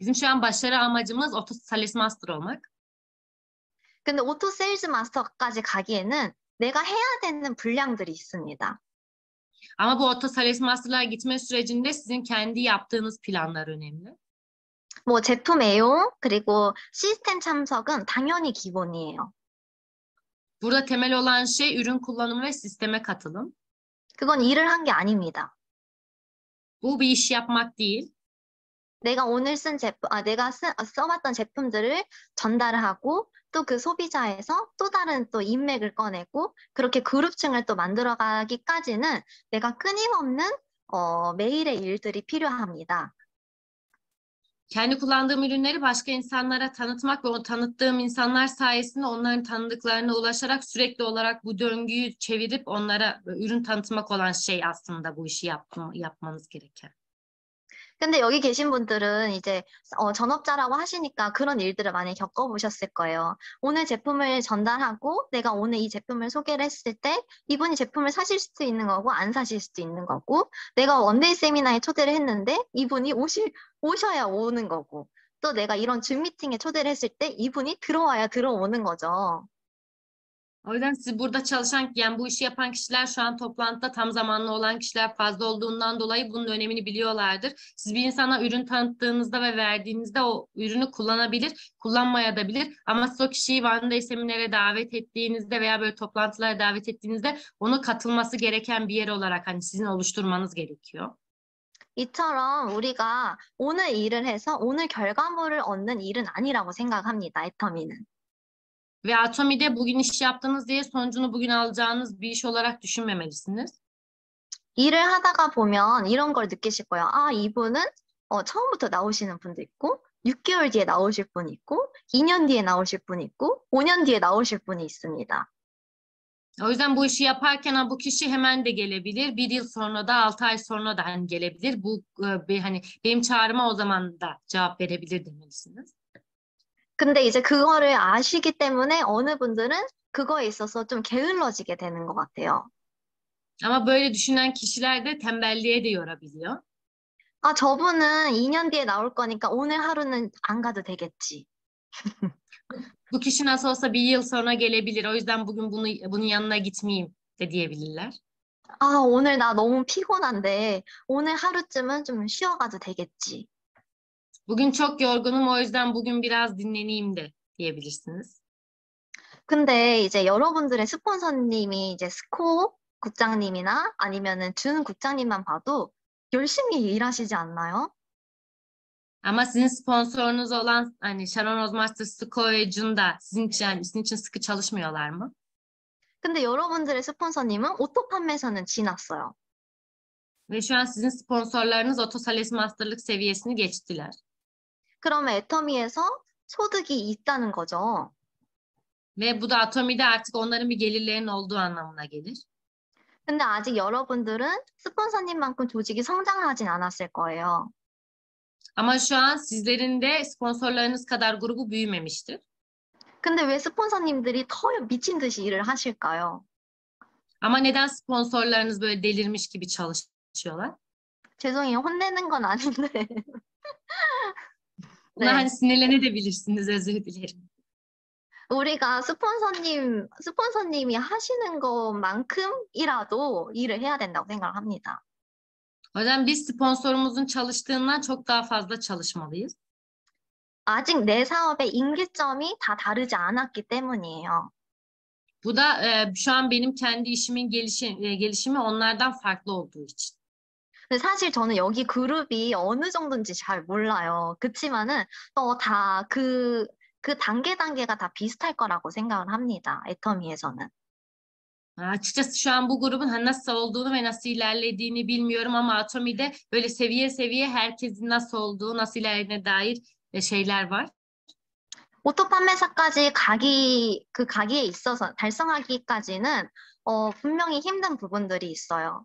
Bizim şu an başarı amacımız Sales Master olmak. 근데 오토 세일즈 마스터까지 가기에는 내가 해야 되는 분량들이 있습니다. Ama bu Sales Master'lar gitme sürecinde sizin kendi yaptığınız planlar önemli. 뭐 제품 애용, 그리고 시스템 참석은 당연히 기본이에요. Burada temel olan şey ürün kullanımı ve sisteme katılım. 그건 일을 한 게 아닙니다. Bu bir iş yapmak değil. 내가 오늘 써봤던 제품들을 전달을 하고 또 그 소비자에서 또 다른 또 인맥을 꺼내고 그렇게 그룹층을 또 만들어가기까지는 내가 끊임없는 매일의 일들이 필요합니다. Kendi kullandığım ürünleri başka insanlara tanıtmak ve o tanıttığım insanlar sayesinde onların tanıdıklarına ulaşarak sürekli olarak bu döngüyü çevirip onlara ürün tanıtmak olan şey aslında bu işi yapmanız gereken. 근데 여기 계신 분들은 이제 전업자라고 하시니까 그런 일들을 많이 겪어보셨을 거예요. 오늘 제품을 전달하고 내가 오늘 이 제품을 소개를 했을 때 이분이 제품을 사실 수도 있는 거고 안 사실 수도 있는 거고 내가 원데이 세미나에 초대를 했는데 이분이 오셔야 오는 거고 또 내가 이런 줌 미팅에 초대를 했을 때 이분이 들어와야 들어오는 거죠. O yüzden siz burada çalışan, yani bu işi yapan kişiler şu an toplantıda tam zamanlı olan kişiler fazla olduğundan dolayı bunun önemini biliyorlardır. Siz bir insana ürün tanıttığınızda ve verdiğinizde o ürünü kullanabilir, kullanmaya da bilir. Ama siz o kişiyi One Day seminere davet ettiğinizde veya böyle toplantılara davet ettiğinizde onu katılması gereken bir yer olarak hani sizin oluşturmanız gerekiyor. 이처럼 우리가 오늘 일을 해서 오늘 결과물을 얻는 일은 아니라고 생각합니다. 애터미는. Ve Atomi'de bugün iş yaptınız diye sonucunu bugün alacağınız bir iş olarak düşünmemelisiniz. 일을 하다가 보면 이런 걸 느끼실 거예요. 이분은 처음부터 나오시는 분도 있고, 6개월 뒤에 나오실 분이 있고, 2년 뒤에 나오실 분이 있고, 5년 뒤에 나오실 분이 있습니다. O yüzden bu işi yaparken bu kişi hemen de gelebilir. Bir yıl sonra da 6 ay sonra da hani gelebilir. Bu hani benim çağrıma o zaman da cevap verebilir demelisiniz. 근데 이제 그거를 아시기 때문에 어느 분들은 그거에 있어서 좀 게을러지게 되는 것 같아요. Ama böyle düşünen kişiler de tembelliğe de yorabiliyor. 아, 저분은 2년 뒤에 나올 거니까 오늘 하루는 안 가도 되겠지. Bu kişi nasıl olsa bir yıl sonra gelebilir. O yüzden bugün bunun yanına gitmeyeyim de diyebilirler. 아, 오늘 나 너무 피곤한데 오늘 하루쯤은 좀 쉬어가도 되겠지. Bugün çok yorgunum, o yüzden bugün biraz dinleneyim de diyebilirsiniz. 근데 이제 여러분들의 스폰서님이 이제 스코 국장님이나 아니면은 준 국장님만 봐도 열심히 일하시지 않나요? Ama sizin sponsorunuz olan hani Sharon Rozmaster, Sko ve Jun da sizin için sıkı çalışmıyorlar mı? 근데 여러분들의 스폰서님은 오토 판매사는 지났어요. Ve şu an sizin sponsorlarınız Otosales Master'lık seviyesini geçtiler. 그러면 애터미에서 소득이 있다는 거죠. Ve bu da Atomi'de artık onların bir gelirlerinin olduğu anlamına gelir. 근데 아직 여러분들은 스폰서님만큼 조직이 성장하진 않았을 거예요. Ama şu an sizlerin de sponsorlarınız kadar grubu büyümemiştir. 근데 왜 스폰서님들이 더 미친 듯이 일을 하실까요? Ama neden sponsorlarınız böyle delirmiş gibi çalışıyorlar? 죄송해요. 혼내는 건 아닌데. Buna 네. hani sinirlenebilirsiniz, özür dilerim. 우리가 스폰서님이 하시는 것만큼이라도 일을 해야 된다고 생각을 합니다. O yüzden biz sponsorumuzun çalıştığından çok daha fazla çalışmalıyız. 아직 내 사업의 임계점이 다 다르지 않았기 때문이에요. Bu da şu an benim kendi işimin gelişimi onlardan farklı olduğu için. 근데 사실 저는 여기 그룹이 어느 정도인지 잘 몰라요. 그치만은 그 단계가 다 비슷할 거라고 생각을 합니다. 애터미에서는. Açıkçası şu an bu grubun hani nasıl olduğunu ve nasıl ilerlediğini bilmiyorum ama Atomi'de böyle seviye seviye herkesin nasıl olduğu, nasıl ilerlediğine dair şeyler var. 오토 판매사까지 가기에 있어서 달성하기까지는 분명히 힘든 부분들이 있어요.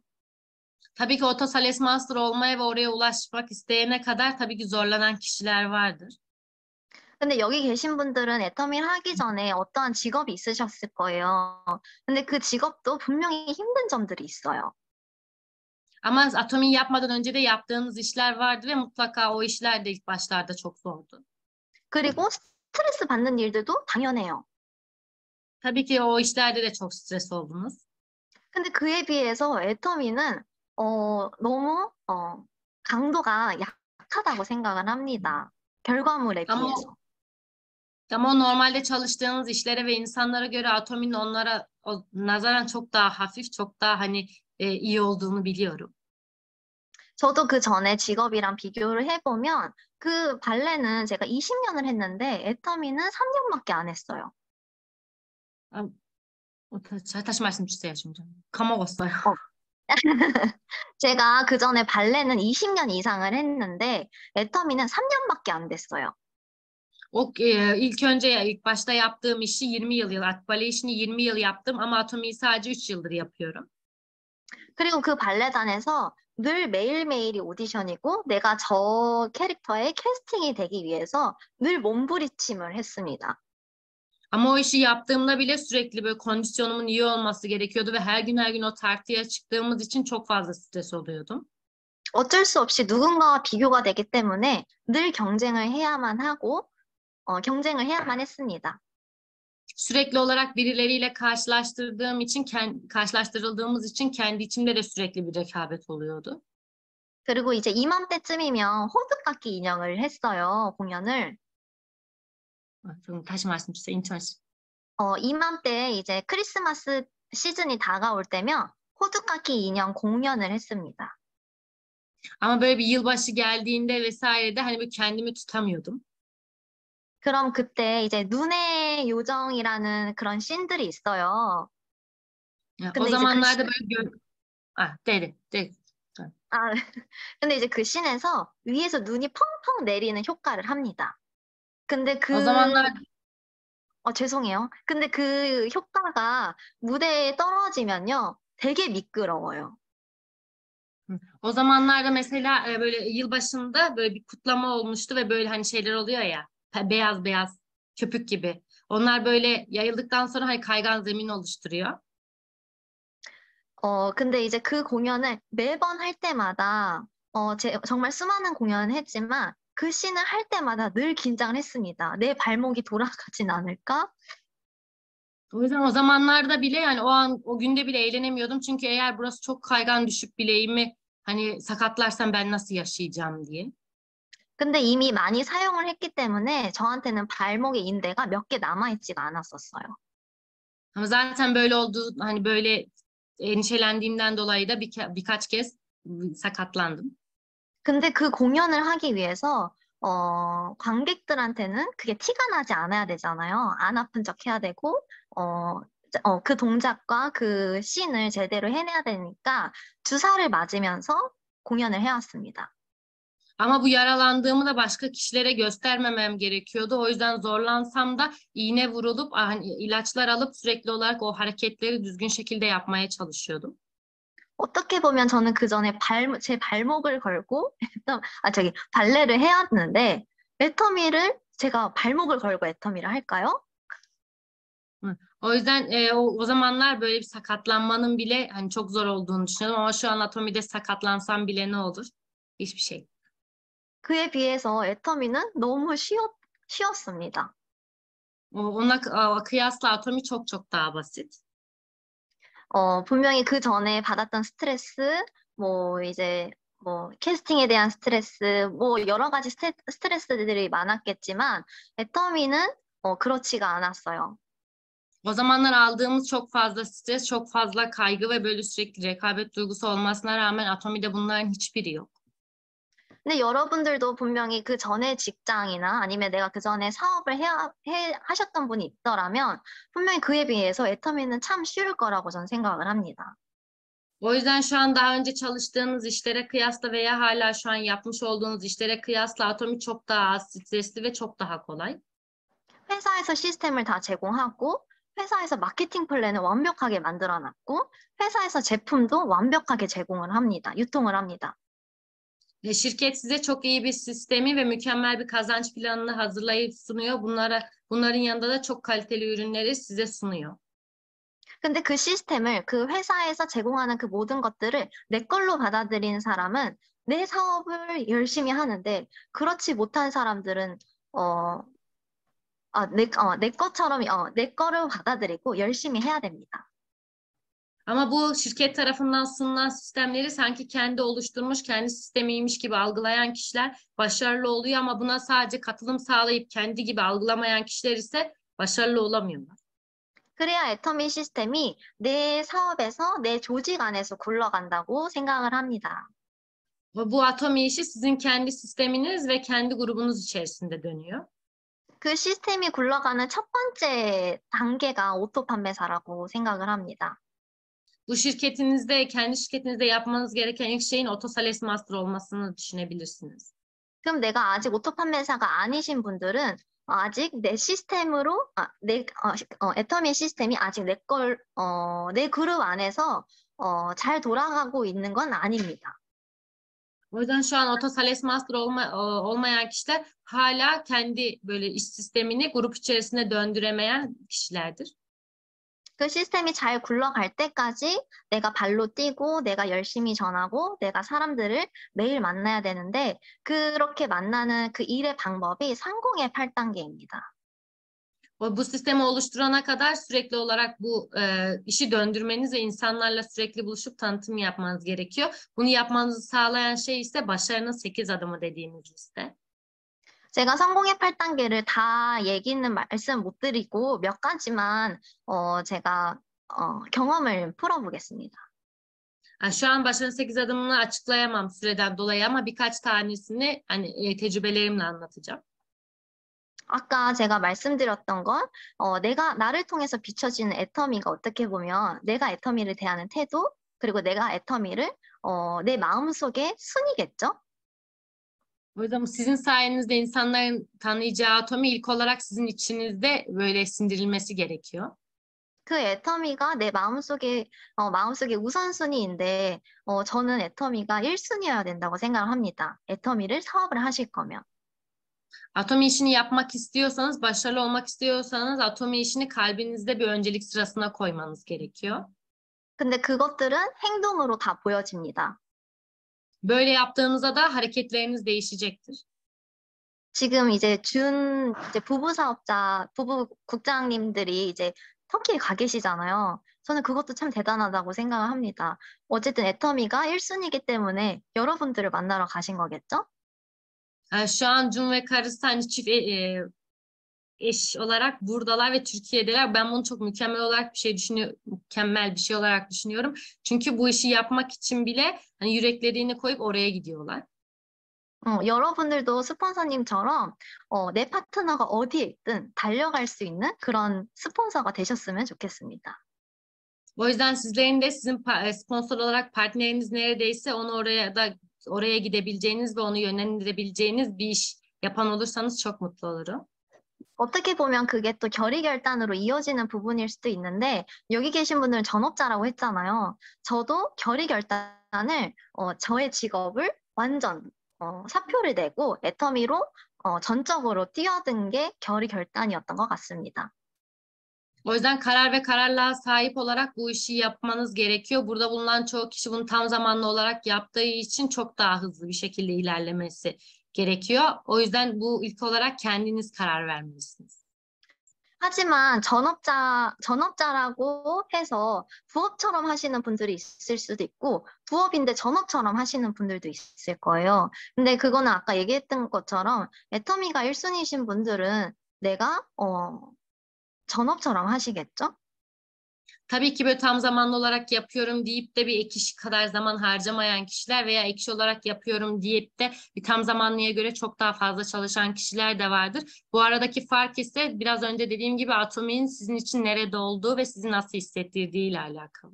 Tabii ki Otosales Master olmaya ve oraya ulaşmak isteyene kadar tabii ki zorlanan kişiler vardır. 근데 여기 계신 분들은 애터미를 하기 전에 어떠한 직업이 있으셨을 거예요. 근데 그 직업도 분명히 힘든 점들이 있어요. Ama Atomi'yi yapmadan önce de yaptığınız işler vardı ve mutlaka o işler de ilk başlarda çok zordu. 그리고 스트레스 받는 일들도 당연해요. Tabii ki o işlerde de çok stres oldunuz. 근데 그에 비해서 애터미는 너무 강도가 약하다고 생각을 합니다. 결과물에 Ama 비해서. ama o normalde çalıştığınız işlere ve insanlara göre Atomi'nin onlara nazaran çok daha hafif, çok daha hani iyi olduğunu biliyorum. 저도 그 전에 직업이랑 비교를 해보면 그 발레는 제가 20년을 했는데 애터미는 3년밖에 안 했어요. 다시 말씀 주세요, 좀. 까먹었어요. 어. 제가 그 전에 발레는 20년 이상을 했는데 애터미는 3년밖에 안 됐어요. İlk başta yaptığım işi 20 yıl, bale işini 20 yıl yaptım ama Atomi'yi sadece 3 yıldır yapıyorum. 그리고 그 발레단에서 늘 매일매일이 오디션이고 내가 저 캐릭터의 캐스팅이 되기 위해서 늘 몸부림침을 했습니다. Ama o işi yaptığımda bile sürekli böyle kondisyonumun iyi olması gerekiyordu ve her gün o tartıya çıktığımız için çok fazla stres oluyordum. 어쩔 수 없이 누군가와 비교가 되기 때문에 늘 경쟁을 해야만 했습니다. Sürekli olarak birileriyle karşılaştırıldığımız için kendi içimde de sürekli bir rekabet oluyordu. 그리고 이제 이맘때쯤이면 호두깎이 인형을 했어요, 공연을. 좀 다시 말씀 주세요. 인턴십. 이맘때 이제 크리스마스 시즌이 다가올 때면 호두깎이 인형 공연을 했습니다. Ama böyle bir yılbaşı geldiğinde vesaire de hani böyle kendimi tutamıyordum. 그럼 그때 이제 눈의 요정이라는 그런 씬들이 있어요. O 근데 이제 zamanlarda böyle dedi. 아, 근데 이제 그 씬에서 위에서 눈이 펑펑 내리는 효과를 합니다. 근데 O zamanlar 죄송해요. 근데 그 효과가 무대에 떨어지면요, 되게 미끄러워요. O zamanlarda mesela böyle yılbaşında böyle bir kutlama olmuştu ve böyle hani şeyler oluyor ya, beyaz beyaz köpük gibi. Onlar böyle yayıldıktan sonra hani kaygan zemin oluşturuyor. 근데 이제 그 공연을 매번 할 때마다, 정말 수많은 공연을 했지만, 그 씬을 할 때마다 늘 긴장을 했습니다. 내 발목이 돌아가진 않을까? O yüzden o zamanlarda bile yani o günde bile eğlenemiyordum. Çünkü eğer burası çok kaygan düşüp bileğimi hani sakatlarsam ben nasıl yaşayacağım diye. 근데 이미 많이 사용을 했기 때문에 저한테는 발목의 인대가 몇 개 남아있지가 않았었어요. Ama zaten böyle olduğu hani böyle endişelendiğimden dolayı da birkaç kez sakatlandım. 근데 그 공연을 하기 위해서, 관객들한테는 그게 티가 나지 않아야 되잖아요. 안 아픈 척 해야 되고, 그 동작과 그 씬을 제대로 해내야 되니까 주사를 맞으면서 공연을 해왔습니다. Ama bu yaralandığımı da başka kişilere göstermemem gerekiyordu. O yüzden zorlansam da iğne vurulup hani ilaçlar alıp sürekli olarak o hareketleri düzgün şekilde yapmaya çalışıyordum. 어떻게 보면 저는 그 전에 제 발목을 걸고, 발레를 해왔는데, 애터미를 제가 발목을 걸고 애터미를 할까요? Hı. O yüzden o zamanlar böyle bir sakatlanmanın bile hani çok zor olduğunu düşünüyordum ama şu an anatomide sakatlansam bile ne olur? Hiçbir şey. 그에 비해서 애터미는 너무 쉬웠습니다. Kıyasla atomi çok çok daha basit. 분명히 그 전에 받았던 스트레스, 뭐 이제 뭐 캐스팅에 대한 스트레스, 뭐 여러 가지 스트레스들이 많았겠지만 애터미는 그렇지가 않았어요. O zamanlar aldığımız çok fazla stres, çok fazla kaygı ve böyle sürekli rekabet duygusu olmasına rağmen atomide bunların hiçbiri yok. 근데 여러분들도 분명히 그 전에 직장이나 아니면 내가 그 전에 사업을 하셨던 분이 있더라면 분명히 그에 비해서 애터미는 참 쉬울 거라고 저는 생각을 합니다. O yüzden şu an daha önce çalıştığınız işlere kıyasla veya hala şu an yapmış olduğunuz işlere kıyasla atomi çok daha az stresli ve çok daha kolay. 회사에서 시스템을 다 제공하고 회사에서 마케팅 플랜을 완벽하게 만들어 놨고 회사에서 제품도 완벽하게 제공을 합니다. 유통을 합니다. Şirket size çok iyi bir sistemi ve mükemmel bir kazanç planını hazırlayıp sunuyor. Bunların yanında da çok kaliteli ürünleri size sunuyor. 근데 그 시스템을 그 회사에서 제공하는 그 모든 것들을 내 걸로 받아들이는 사람은 내 사업을 열심히 하는데 그렇지 못한 사람들은 어, 내 것처럼 내 거를 받아들이고 열심히 해야 됩니다. Ama bu şirket tarafından sunulan sistemleri sanki kendi oluşturmuş, kendi sistemiymiş gibi algılayan kişiler başarılı oluyor ama buna sadece katılım sağlayıp kendi gibi algılamayan kişiler ise başarılı olamıyorlar. 그래야 애터미 시스템이 내 사업에서 내 조직 안에서 굴러간다고 생각을 합니다. Bu atomi işi sizin kendi sisteminiz ve kendi grubunuz içerisinde dönüyor. 그 시스템이 굴러가는 첫 번째 단계가 오토 판매사라고 생각을 합니다. Bu şirketinizde, kendi şirketinizde yapmanız gereken ilk şeyin Otosales Master olmasını düşünebilirsiniz. 그럼 내가 아직 오토 판매사가 아니신 분들은 아직 내 시스템으로, 애터미 시스템이 아직 내 그룹 안에서 잘 돌아가고 있는 건 아닙니다. O yüzden şu an Otosales Master olmayan kişiler hala kendi böyle iş sistemini grup içerisinde döndüremeyen kişilerdir. 그 시스템이 잘 굴러갈 때까지 내가 발로 뛰고 내가 열심히 전하고 내가 사람들을 매일 만나야 되는데 그렇게 만나는 그 일의 방법이 상공의 8단계입니다. Bu sistemi oluşturana kadar sürekli olarak bu işi döndürmeniz ve insanlarla sürekli buluşup tanıtım yapmanız gerekiyor. Bunu yapmanızı sağlayan şey ise başarının 8 adımı dediğimiz liste. 제가 성공의 8단계를 다 얘기는 말씀 못 드리고 몇 가지만 제가 경험을 풀어보겠습니다. Şu an başarının 8 adımını açıklayamam süreden dolayı ama birkaç tanesini hani tecrübelerimle anlatacağım. 아까 제가 말씀드렸던 건 나를 통해서 비춰지는 애터미가 어떻게 보면 내가 애터미를 대하는 태도 그리고 내가 애터미를 내 마음속의 순이겠죠? O yüzden sizin sayenizde insanların tanıyacağı atomi ilk olarak sizin içinizde böyle sindirilmesi gerekiyor. 그 애터미가 내 마음속의 우선순위인데 저는 애터미가 1순위여야 된다고 생각을 합니다. 애터미를 사업을 하실 거면. Atomi işini yapmak istiyorsanız, başarılı olmak istiyorsanız atomi işini kalbinizde bir öncelik sırasına koymanız gerekiyor. 근데 그것들은 행동으로 다 보여집니다. Böyle yaptığınızda da hareketleriniz değişecektir. 지금 이제 부부 사업자, 부부 국장님들이 이제 터키에 가 계시잖아요. 저는 그것도 참 대단하다고 생각을 합니다. 어쨌든 애터미가 1순위이기 때문에 여러분들을 만나러 가신 거겠죠? Şu an Cum ve karısı hani çift eş olarak buradalar ve Türkiye'deler. Ben bunu çok mükemmel bir şey olarak düşünüyorum. Çünkü bu işi yapmak için bile hani yüreklerini koyup oraya gidiyorlar. 여러분들도 스폰서님처럼 내 파트너가 어디에 있든 달려갈 수 있는 그런 스폰서가 되셨으면 좋겠습니다. O yüzden sizlerin de sizin sponsor olarak partneriniz neredeyse onu oraya gidebileceğiniz ve onu yönlendirebileceğiniz bir iş yapan olursanız çok mutlu olurum. 어떻게 보면 그게 또 결의결단으로 이어지는 부분일 수도 있는데 여기 계신 분들은 전업자라고 했잖아요. 저도 결의결단을 저의 직업을 완전 사표를 내고 애터미로 전적으로 뛰어든 게 결의결단이었던 것 같습니다. O yüzden karar ve kararlılığa sahip olarak bu işi yapmanız gerekiyor. Burada bulunan çoğu kişi bunu tam zamanlı olarak yaptığı için çok daha hızlı bir şekilde ilerlemesi gerekiyor. O yüzden bu ilk olarak kendiniz karar vermelisiniz. 하지만 전업자라고 해서 부업처럼 하시는 분들이 있을 수도 있고, 부업인데 전업처럼 하시는 분들도 있을 거예요. 근데 그거는 아까 얘기했던 것처럼 애터미가 1순위신 분들은 내가, 전업처럼 하시겠죠? Tabii ki böyle tam zamanlı olarak yapıyorum deyip de bir ek iş kadar zaman harcamayan kişiler veya ek iş olarak yapıyorum deyip de bir tam zamanlıya göre çok daha fazla çalışan kişiler de vardır. Bu aradaki fark ise biraz önce dediğim gibi Atomi'nin sizin için nerede olduğu ve sizi nasıl hissettirdiği ile alakalı.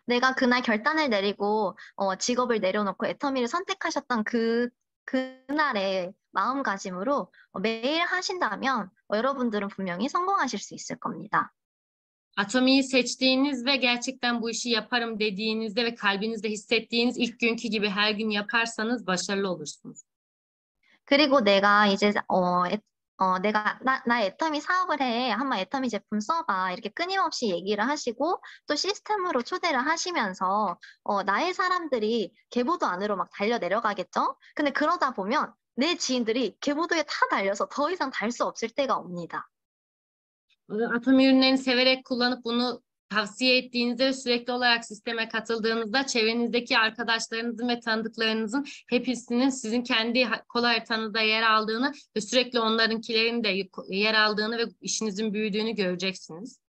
내가 그날 결단을 내리고 직업을 내려놓고 애터미를 선택하셨던 그날의 마음가짐으로 매일 하신다면 여러분들은 분명히 성공하실 수 있을 겁니다. Atomi'yi seçtiğiniz ve gerçekten bu işi yaparım dediğinizde ve kalbinizde hissettiğiniz ilk günkü gibi her gün yaparsanız başarılı olursunuz. 그리고 내가 이제 나 애터미 사업을 해. 한번 애터미 제품 써봐. 이렇게 끊임없이 얘기를 하시고 또 시스템으로 초대를 하시면서 나의 사람들이 계보도 안으로 막 달려 nere가겠죠? 근데 그러다 보면 내 지인들이 계보도에 다 달려서 더 이상 달 수 없을 때가 옵니다. Atomi ürünlerini severek kullanıp bunu tavsiye ettiğinizde ve sürekli olarak sisteme katıldığınızda çevrenizdeki arkadaşlarınızın ve tanıdıklarınızın hepsinin sizin kendi kol haritanızda yer aldığını ve sürekli onlarınkilerin de yer aldığını ve işinizin büyüdüğünü göreceksiniz.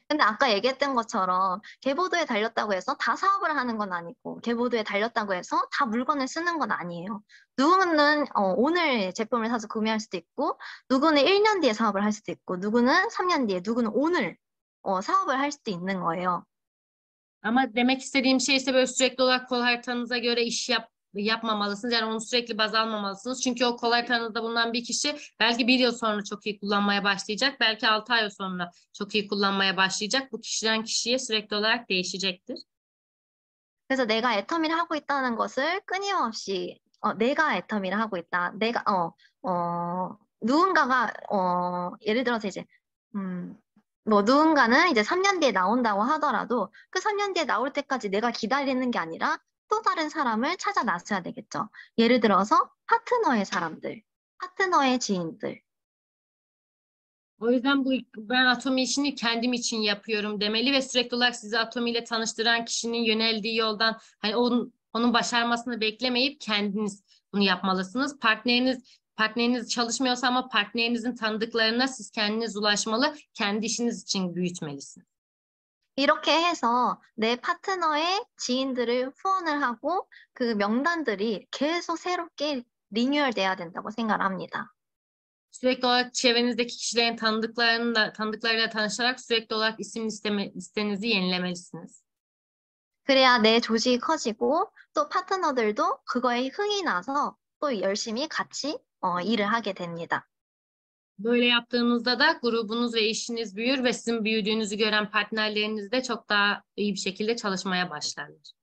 근데 아까 얘기했던 것처럼 계보도에 달렸다고 해서 다 사업을 하는 건 아니고 계보도에 달렸다고 해서 다 물건을 쓰는 건 아니에요. 누구는 오늘 제품을 사서 구매할 수도 있고 누구는 1년 뒤에 사업을 할 수도 있고 누구는 3년 뒤에 누구는 오늘 사업을 할 수도 있는 거예요. Ama demek istediğim şey ise böyle sürekli olarak kol haritanıza göre yapmamalısınız. Yani onu sürekli baz almamalısınız. Çünkü o kol haritanızda bulunan bir kişi belki bir yıl sonra çok iyi kullanmaya başlayacak. Belki 6 ay sonra çok iyi kullanmaya başlayacak. Bu kişiden kişiye sürekli olarak değişecektir. 그래서 내가 애터미를 하고 있다는 것을 끊임없이 내가 애터미를 하고 있다. 누군가가 예를 들어서 이제 뭐 누군가는 이제 3년 뒤에 나온다고 하더라도 그 3년 뒤에 나올 때까지 내가 기다리는 게 아니라 또 다른 사람을 찾아 나서야 되겠죠. 예를 들어서 파트너의 사람들, 파트너의 지인들. O yüzden ben Atomi işini kendim için yapıyorum demeli ve sürekli olarak sizi Atomi ile tanıştıran kişinin yöneldiği yoldan hani onun başarmasını beklemeyip kendiniz bunu yapmalısınız. Partneriniz çalışmıyorsa ama partnerinizin tanıdıklarına siz kendiniz ulaşmalı, kendi işiniz için büyütmelisiniz. 이렇게 해서 내 파트너의 지인들을 후원을 하고 그 명단들이 계속 새롭게 리뉴얼돼야 된다고 생각을 합니다. Sürekli olarak çevrenizdeki kişilerin tanıdıklarıyla tanışarak sürekli olarak isim listenizi yenilemelisiniz. 그래야 내 조직이 커지고 또 파트너들도 그거에 흥이 나서 또 열심히 같이 일을 하게 됩니다. Böyle yaptığınızda da grubunuz ve işiniz büyür ve sizin büyüdüğünüzü gören partnerleriniz de çok daha iyi bir şekilde çalışmaya başlarlar.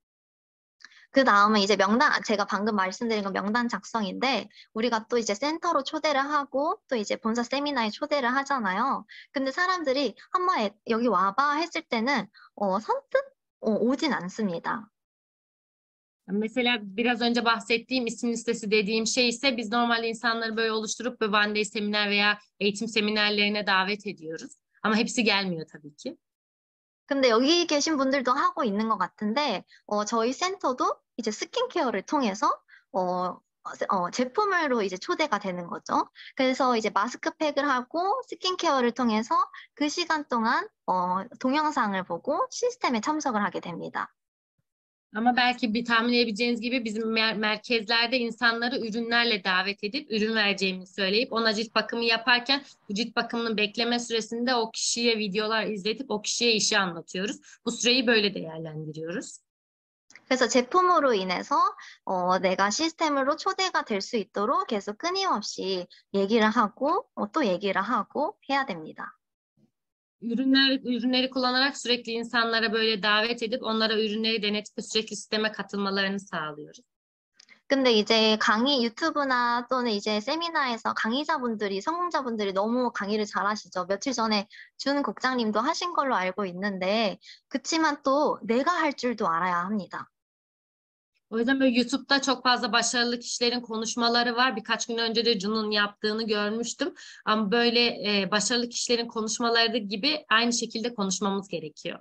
그 다음은 이제 제가 방금 말씀드린 건 명단 작성인데, 우리가 또 이제 센터로 초대를 하고, 또 이제 본사 세미나에 초대를 하잖아요. 근데 사람들이 한번 여기 와봐 했을 때는, 선뜻 오진 않습니다. Mesela biraz önce bahsettiğim isim listesi dediğim şey ise biz normalde insanları böyle oluşturup böyle One Day seminer veya eğitim seminerlerine davet ediyoruz. Ama hepsi gelmiyor tabii ki. 근데 여기 계신 분들도 하고 있는 것 같은데, 저희 센터도 이제 스킨케어를 통해서, 제품으로 이제 초대가 되는 거죠. 그래서 이제 마스크팩을 하고 스킨케어를 통해서 그 시간 동안, 동영상을 보고 시스템에 참석을 하게 됩니다. Ama belki bir tahmin edebileceğiniz gibi bizim merkezlerde insanları ürünlerle davet edip ürün vereceğimizi söyleyip ona cilt bakımı yaparken bu cilt bakımının bekleme süresinde o kişiye videolar izletip o kişiye işi anlatıyoruz. Bu süreyi böyle değerlendiriyoruz. 그래서 제품으로 인해서 내가 시스템으로 초대가 될 수 있도록 계속 끊임없이 얘기를 하고 또 얘기를 하고 해야 됩니다. Ürünleri kullanarak sürekli insanlara böyle davet edip onlara ürünleri denetip sürekli sisteme katılmalarını sağlıyoruz. 근데 이제 강의 유튜브나 또는 이제 세미나에서 강의자분들이, 성공자분들이 너무 강의를 잘하시죠. 며칠 전에 준 국장님도 하신 걸로 알고 있는데, 그치만 또 내가 할 줄도 알아야 합니다. O yüzden böyle YouTube'da çok fazla başarılı kişilerin konuşmaları var. Birkaç gün önce de Jun'un yaptığını görmüştüm. Ama böyle başarılı kişilerin konuşmaları gibi aynı şekilde konuşmamız gerekiyor.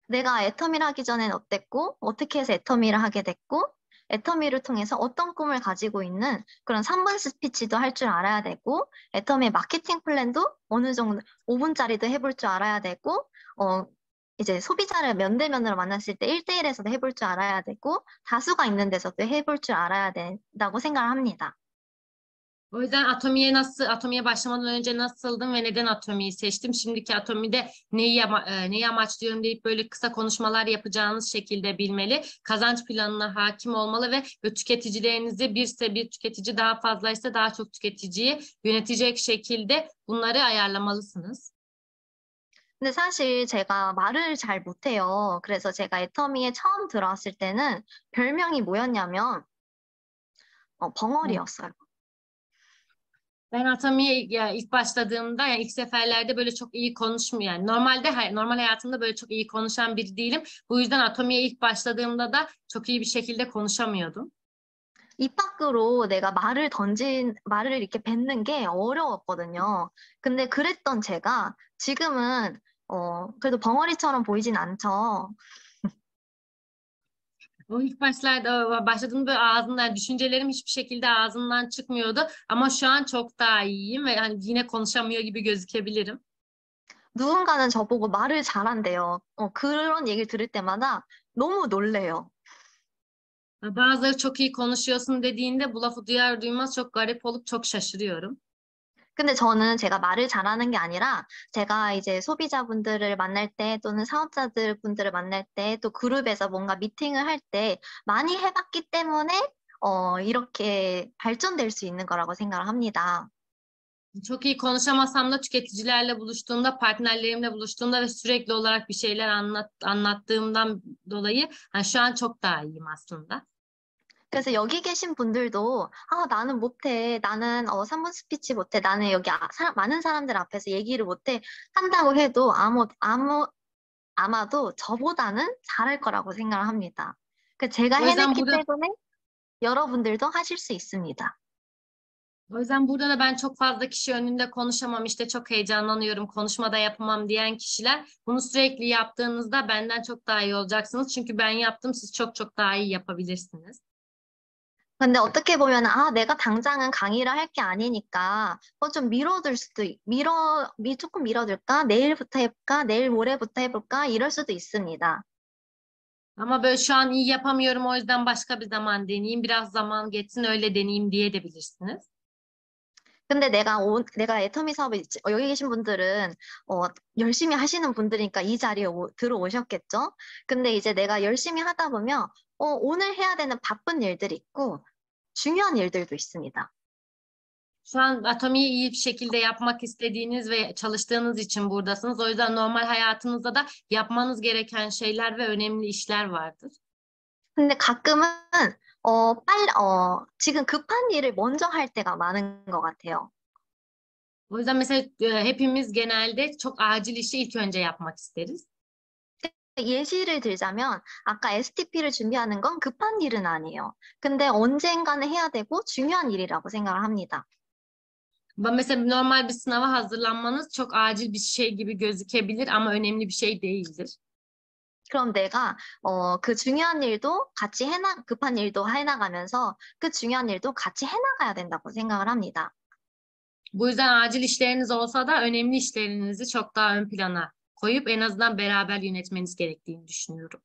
내가 애터미를 하기 전엔 어땠고, 어떻게 해서 애터미를 하게 됐고, 애터미를 통해서 어떤 꿈을 가지고 있는 그런 3분 스피치도 할 줄 알아야 되고, 애터미 마케팅 플랜도 어느 정도 5분짜리도 해볼 줄 알아야 되고, 어, 이제 소비자를 면대면으로 만났을 때 1대1에서도 해볼 줄 알아야 되고, 다수가 있는 데서도 해볼 줄 알아야 된다고 생각을 합니다. O yüzden Atomi'ye başlamadan önce nasıldım ve neden Atomi'yi seçtim? Şimdiki Atomi'de neyi amaçlıyorum deyip böyle kısa konuşmalar yapacağınız şekilde bilmeli. Kazanç planına hakim olmalı ve tüketicilerinizi birse bir tüketici daha fazlaysa daha çok tüketiciyi yönetecek şekilde bunları ayarlamalısınız. 근데 사실 제가 말을 잘 못해요. 그래서 제가 애터미에 처음 들어왔을 때는 별명이 뭐였냐면, 벙어리였어요. Ben Atomi'ye ilk başladığımda yani ilk seferlerde böyle çok iyi konuşmuyor. Yani normal hayatımda böyle çok iyi konuşan biri değilim. Bu yüzden Atomi'ye ilk başladığımda da çok iyi bir şekilde konuşamıyordum. 입 밖으로 내가 말을 이렇게 뱉는 게 어려웠거든요. 근데 그랬던 제가 지금은, 그래도 벙어리처럼 보이진 않죠. O ilk başladığımda böyle ağzımdan düşüncelerim hiçbir şekilde ağzımdan çıkmıyordu. Ama şu an çok daha iyiyim ve hani yine konuşamıyor gibi gözükebilirim. 누군가는 저보고 말을 잘한대요. 그런 얘기를 들을 때마다 너무 놀래요. Bazıları çok iyi konuşuyorsun dediğinde bu lafı duyar duymaz çok garip olup çok şaşırıyorum. 근데 저는 제가 말을 잘하는 게 아니라 제가 이제 소비자분들을 만날 때 또는 사업자들 분들을 만날 때 또 그룹에서 뭔가 미팅을 할 때 많이 해봤기 때문에 이렇게 발전될 수 있는 거라고 생각을 합니다. Çok iyi konuşamasam da tüketicilerle buluştuğumda, partnerlerimle buluştuğumda ve sürekli olarak bir şeyler anlattığımdan dolayı hani şu an çok daha iyiyim aslında. 그래서 여기 계신 분들도 나는 못해. 나는 3분 스피치 못해. 나는 여기 많은 사람들 앞에서 얘기를 못해. 한다고 해도 아마도 저보다는 잘할 거라고 생각을 합니다. 제가 O yüzden 해냈기 burada 때문에 여러분들도 하실 수 있습니다. O yüzden burada da ben çok fazla kişi önünde konuşamam, işte çok heyecanlanıyorum, konuşmada yapamam diyen kişiler bunu sürekli yaptığınızda benden çok daha iyi olacaksınız. Çünkü ben yaptım, siz çok çok daha iyi yapabilirsiniz. 근데 어떻게 보면, 내가 당장은 강의를 할 게 아니니까, 좀 조금 미뤄둘까? 내일부터 해볼까? 내일 모레부터 해볼까? 이럴 수도 있습니다. Ama böyle şu an iyi yapamıyorum, o yüzden başka bir zaman deneyeyim, biraz zaman geçsin öyle deneyeyim diye de bilirsiniz. 근데 내가 애터미 사업에, 여기 계신 분들은, 열심히 하시는 분들이니까 이 자리에 들어오셨겠죠? 근데 이제 내가 열심히 하다 보면, 오늘 해야 되는 바쁜 일들이 있고, 중요한 일들도 있습니다. Şu an Atomi'yi iyi bir şekilde yapmak istediğiniz ve çalıştığınız için buradasınız. O yüzden normal hayatınızda da yapmanız gereken şeyler ve önemli işler vardır. 근데 가끔은, 지금 급한 일을 먼저 할 때가 많은 것 같아요. O yüzden mesela hepimiz genelde çok acil işi ilk önce yapmak isteriz. 예시를 들자면 아까 STP를 준비하는 건 급한 일은 a니에요. 근데 언젠가는 해야 되고 중요한 일이라고 생각을 합니다. Ama mesela normal bir sınava hazırlanmanız çok acil bir şey gibi gözükebilir ama önemli bir şey değildir. 그럼 내가 그 중요한 일도 같이 급한 일도 해나가면서 그 중요한 일도 같이 해나가야 된다고 생각을 합니다. Bu yüzden acil işleriniz olsa da önemli işlerinizi çok daha ön plana koyup en azından beraber yönetmeniz gerektiğini düşünüyorum.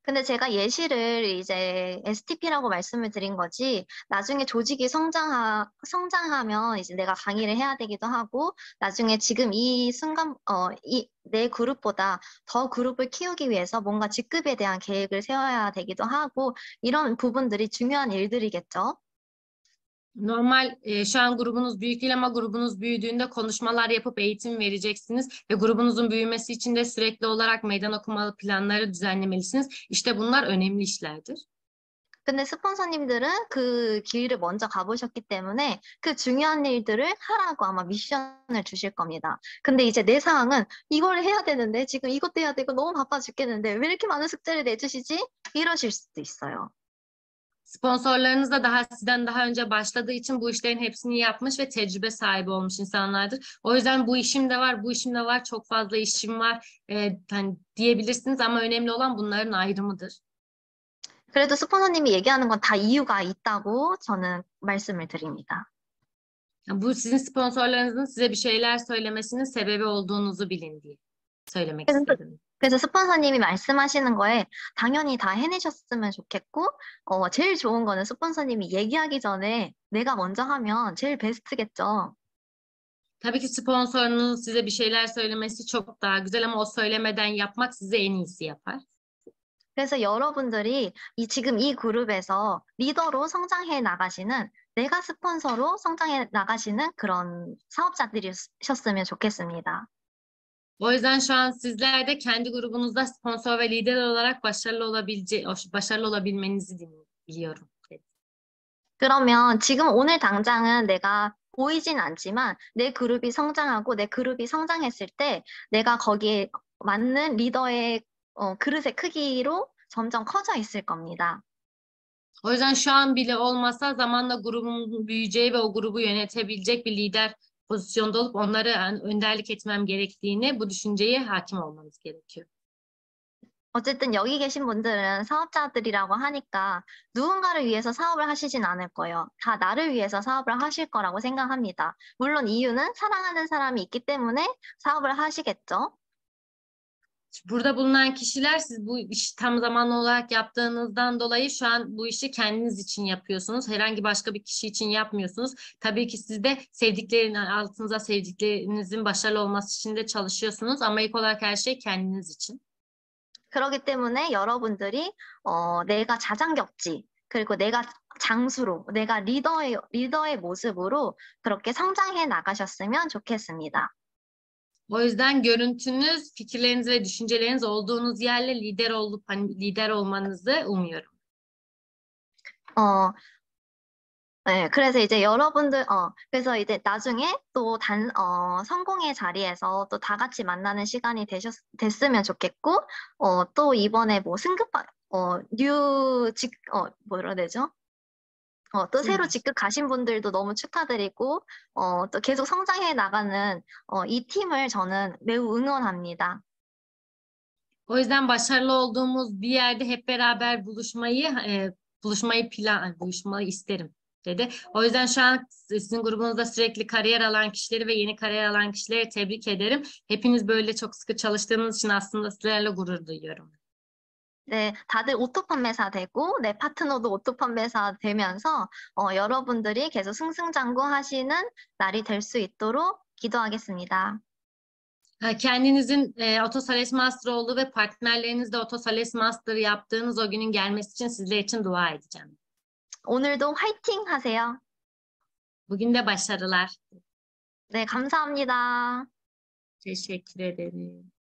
근데 제가 예시를 이제 STP라고 말씀을 드린 거지, 나중에 조직이 성장하면 이제 내가 강의를 해야 되기도 하고, 나중에 지금 이 순간, 내 그룹보다 더 그룹을 키우기 위해서 뭔가 직급에 대한 계획을 세워야 되기도 하고, 이런 부분들이 중요한 일들이겠죠. Normal şu an grubunuz büyük değil ama grubunuz büyüdüğünde konuşmalar yapıp eğitim vereceksiniz ve grubunuzun büyümesi için de sürekli olarak meydan okumalı planları düzenlemelisiniz. İşte bunlar önemli işlerdir. 근데 스폰서님들은 그 길을 먼저 가보셨기 때문에 그 중요한 일들을 하라고 아마 미션을 주실 겁니다. 근데 이제 내 상황은 이걸 해야 되는데 지금 이것도 해야 되고 너무 바빠 죽겠는데 왜 이렇게 많은 숙제를 내주시지? 이러실 수도 있어요. Sponsorlarınız da sizden daha önce başladığı için bu işlerin hepsini yapmış ve tecrübe sahibi olmuş insanlardır. O yüzden bu işim de var, bu işim de var, çok fazla işim var hani diyebilirsiniz ama önemli olan bunların ayrımıdır. 그래도 스폰서님이 얘기하는 건 다 이유가 있다고 저는 말씀을 드립니다. Yani bu sizin sponsorlarınızın size bir şeyler söylemesinin sebebi olduğunuzu bilin diye söylemek 그래서, istedim. 그래서 스폰서님이 말씀하시는 거에 당연히 다 해내셨으면 좋겠고, 제일 좋은 거는 스폰서님이 얘기하기 전에 내가 먼저 하면 제일 베스트겠죠. Tabii ki sponsorunuz size bir şeyler söylemesi çok daha güzel ama o söylemeden yapmak size en iyisi yapar. 그래서 여러분들이 지금 이 그룹에서 리더로 성장해 나가시는, 내가 스폰서로 성장해 나가시는 그런 사업자들이셨으면 좋겠습니다. O yüzden şu an sizler de kendi grubunuzda sponsor ve lider olarak başarılı olabilmenizi diliyorum. 그러면 지금 오늘 당장은 내가 보이진 않지만 내 그룹이 성장하고 내 그룹이 성장했을 때 내가 거기에 맞는 리더의 그릇의 크기로 점점 커져 있을 겁니다. O yüzden şu an bile olmasa zamanla grubumuzun büyüyeceği ve o grubu yönetebilecek bir lider pozisyonda olup onları yani önderlik etmem gerektiğini, bu düşünceye hakim olmamız gerekiyor. 어쨌든 여기 계신 분들은 사업자들이라고 하니까 누군가를 위해서 사업을 하시진 않을 거예요. 다 나를 위해서 사업을 ha실 거라고 생각합니다. 물론 이유는 사랑하는 사람이 있기 때문에 사업을 하시겠죠. Burada bulunan kişiler siz bu işi tam zamanlı olarak yaptığınızdan dolayı şu an bu işi kendiniz için yapıyorsunuz. Herhangi başka bir kişi için yapmıyorsunuz. Tabii ki siz de altınıza sevdiklerinizin başarılı olması için de çalışıyorsunuz ama ilk olarak her şey kendiniz için. 그렇기 때문에 여러분들이 내가 자장격지 그리고 내가 장수로 내가 리더의 모습으로 그렇게 성장해 나가셨으면 좋겠습니다. O yüzden görüntünüz, fikirleriniz ve düşünceleriniz olduğunuz yerle lider olmanızı umuyorum. 어, 네, 그래서 이제 여러분들, 그래서 이제 나중에 또 성공의 자리에서 또 다 같이 만나는 시간이 됐으면 좋겠고, 또 이번에 뭐 뭐라 해야 되죠? 또 새로 직급 가신 분들도 너무 축하드리고, 또 계속 성장해 나가는 이 팀을 저는 매우 응원합니다. O yüzden başarılı olduğumuz bir yerde hep beraber buluşmayı isterim dedi. O yüzden şu an sizin grubunuzda sürekli kariyer alan kişileri ve yeni kariyer alan kişileri tebrik ederim. Hepiniz böyle çok sıkı çalıştığınız için aslında sizlerle gurur duyuyorum. 네, 다들 오토 판매사 되고 내 파트너도 오토 판매사 되면서 여러분들이 계속 승승장구하시는 날이 될 수 있도록 기도하겠습니다. Kendinizin Otosales Master olduğu ve partnerleriniz de Otosales Master yaptığınız o günün gelmesi için sizler için dua edeceğim. 오늘도 화이팅 하세요. Bugün de başarılar. 네, 감사합니다. Teşekkür ederim.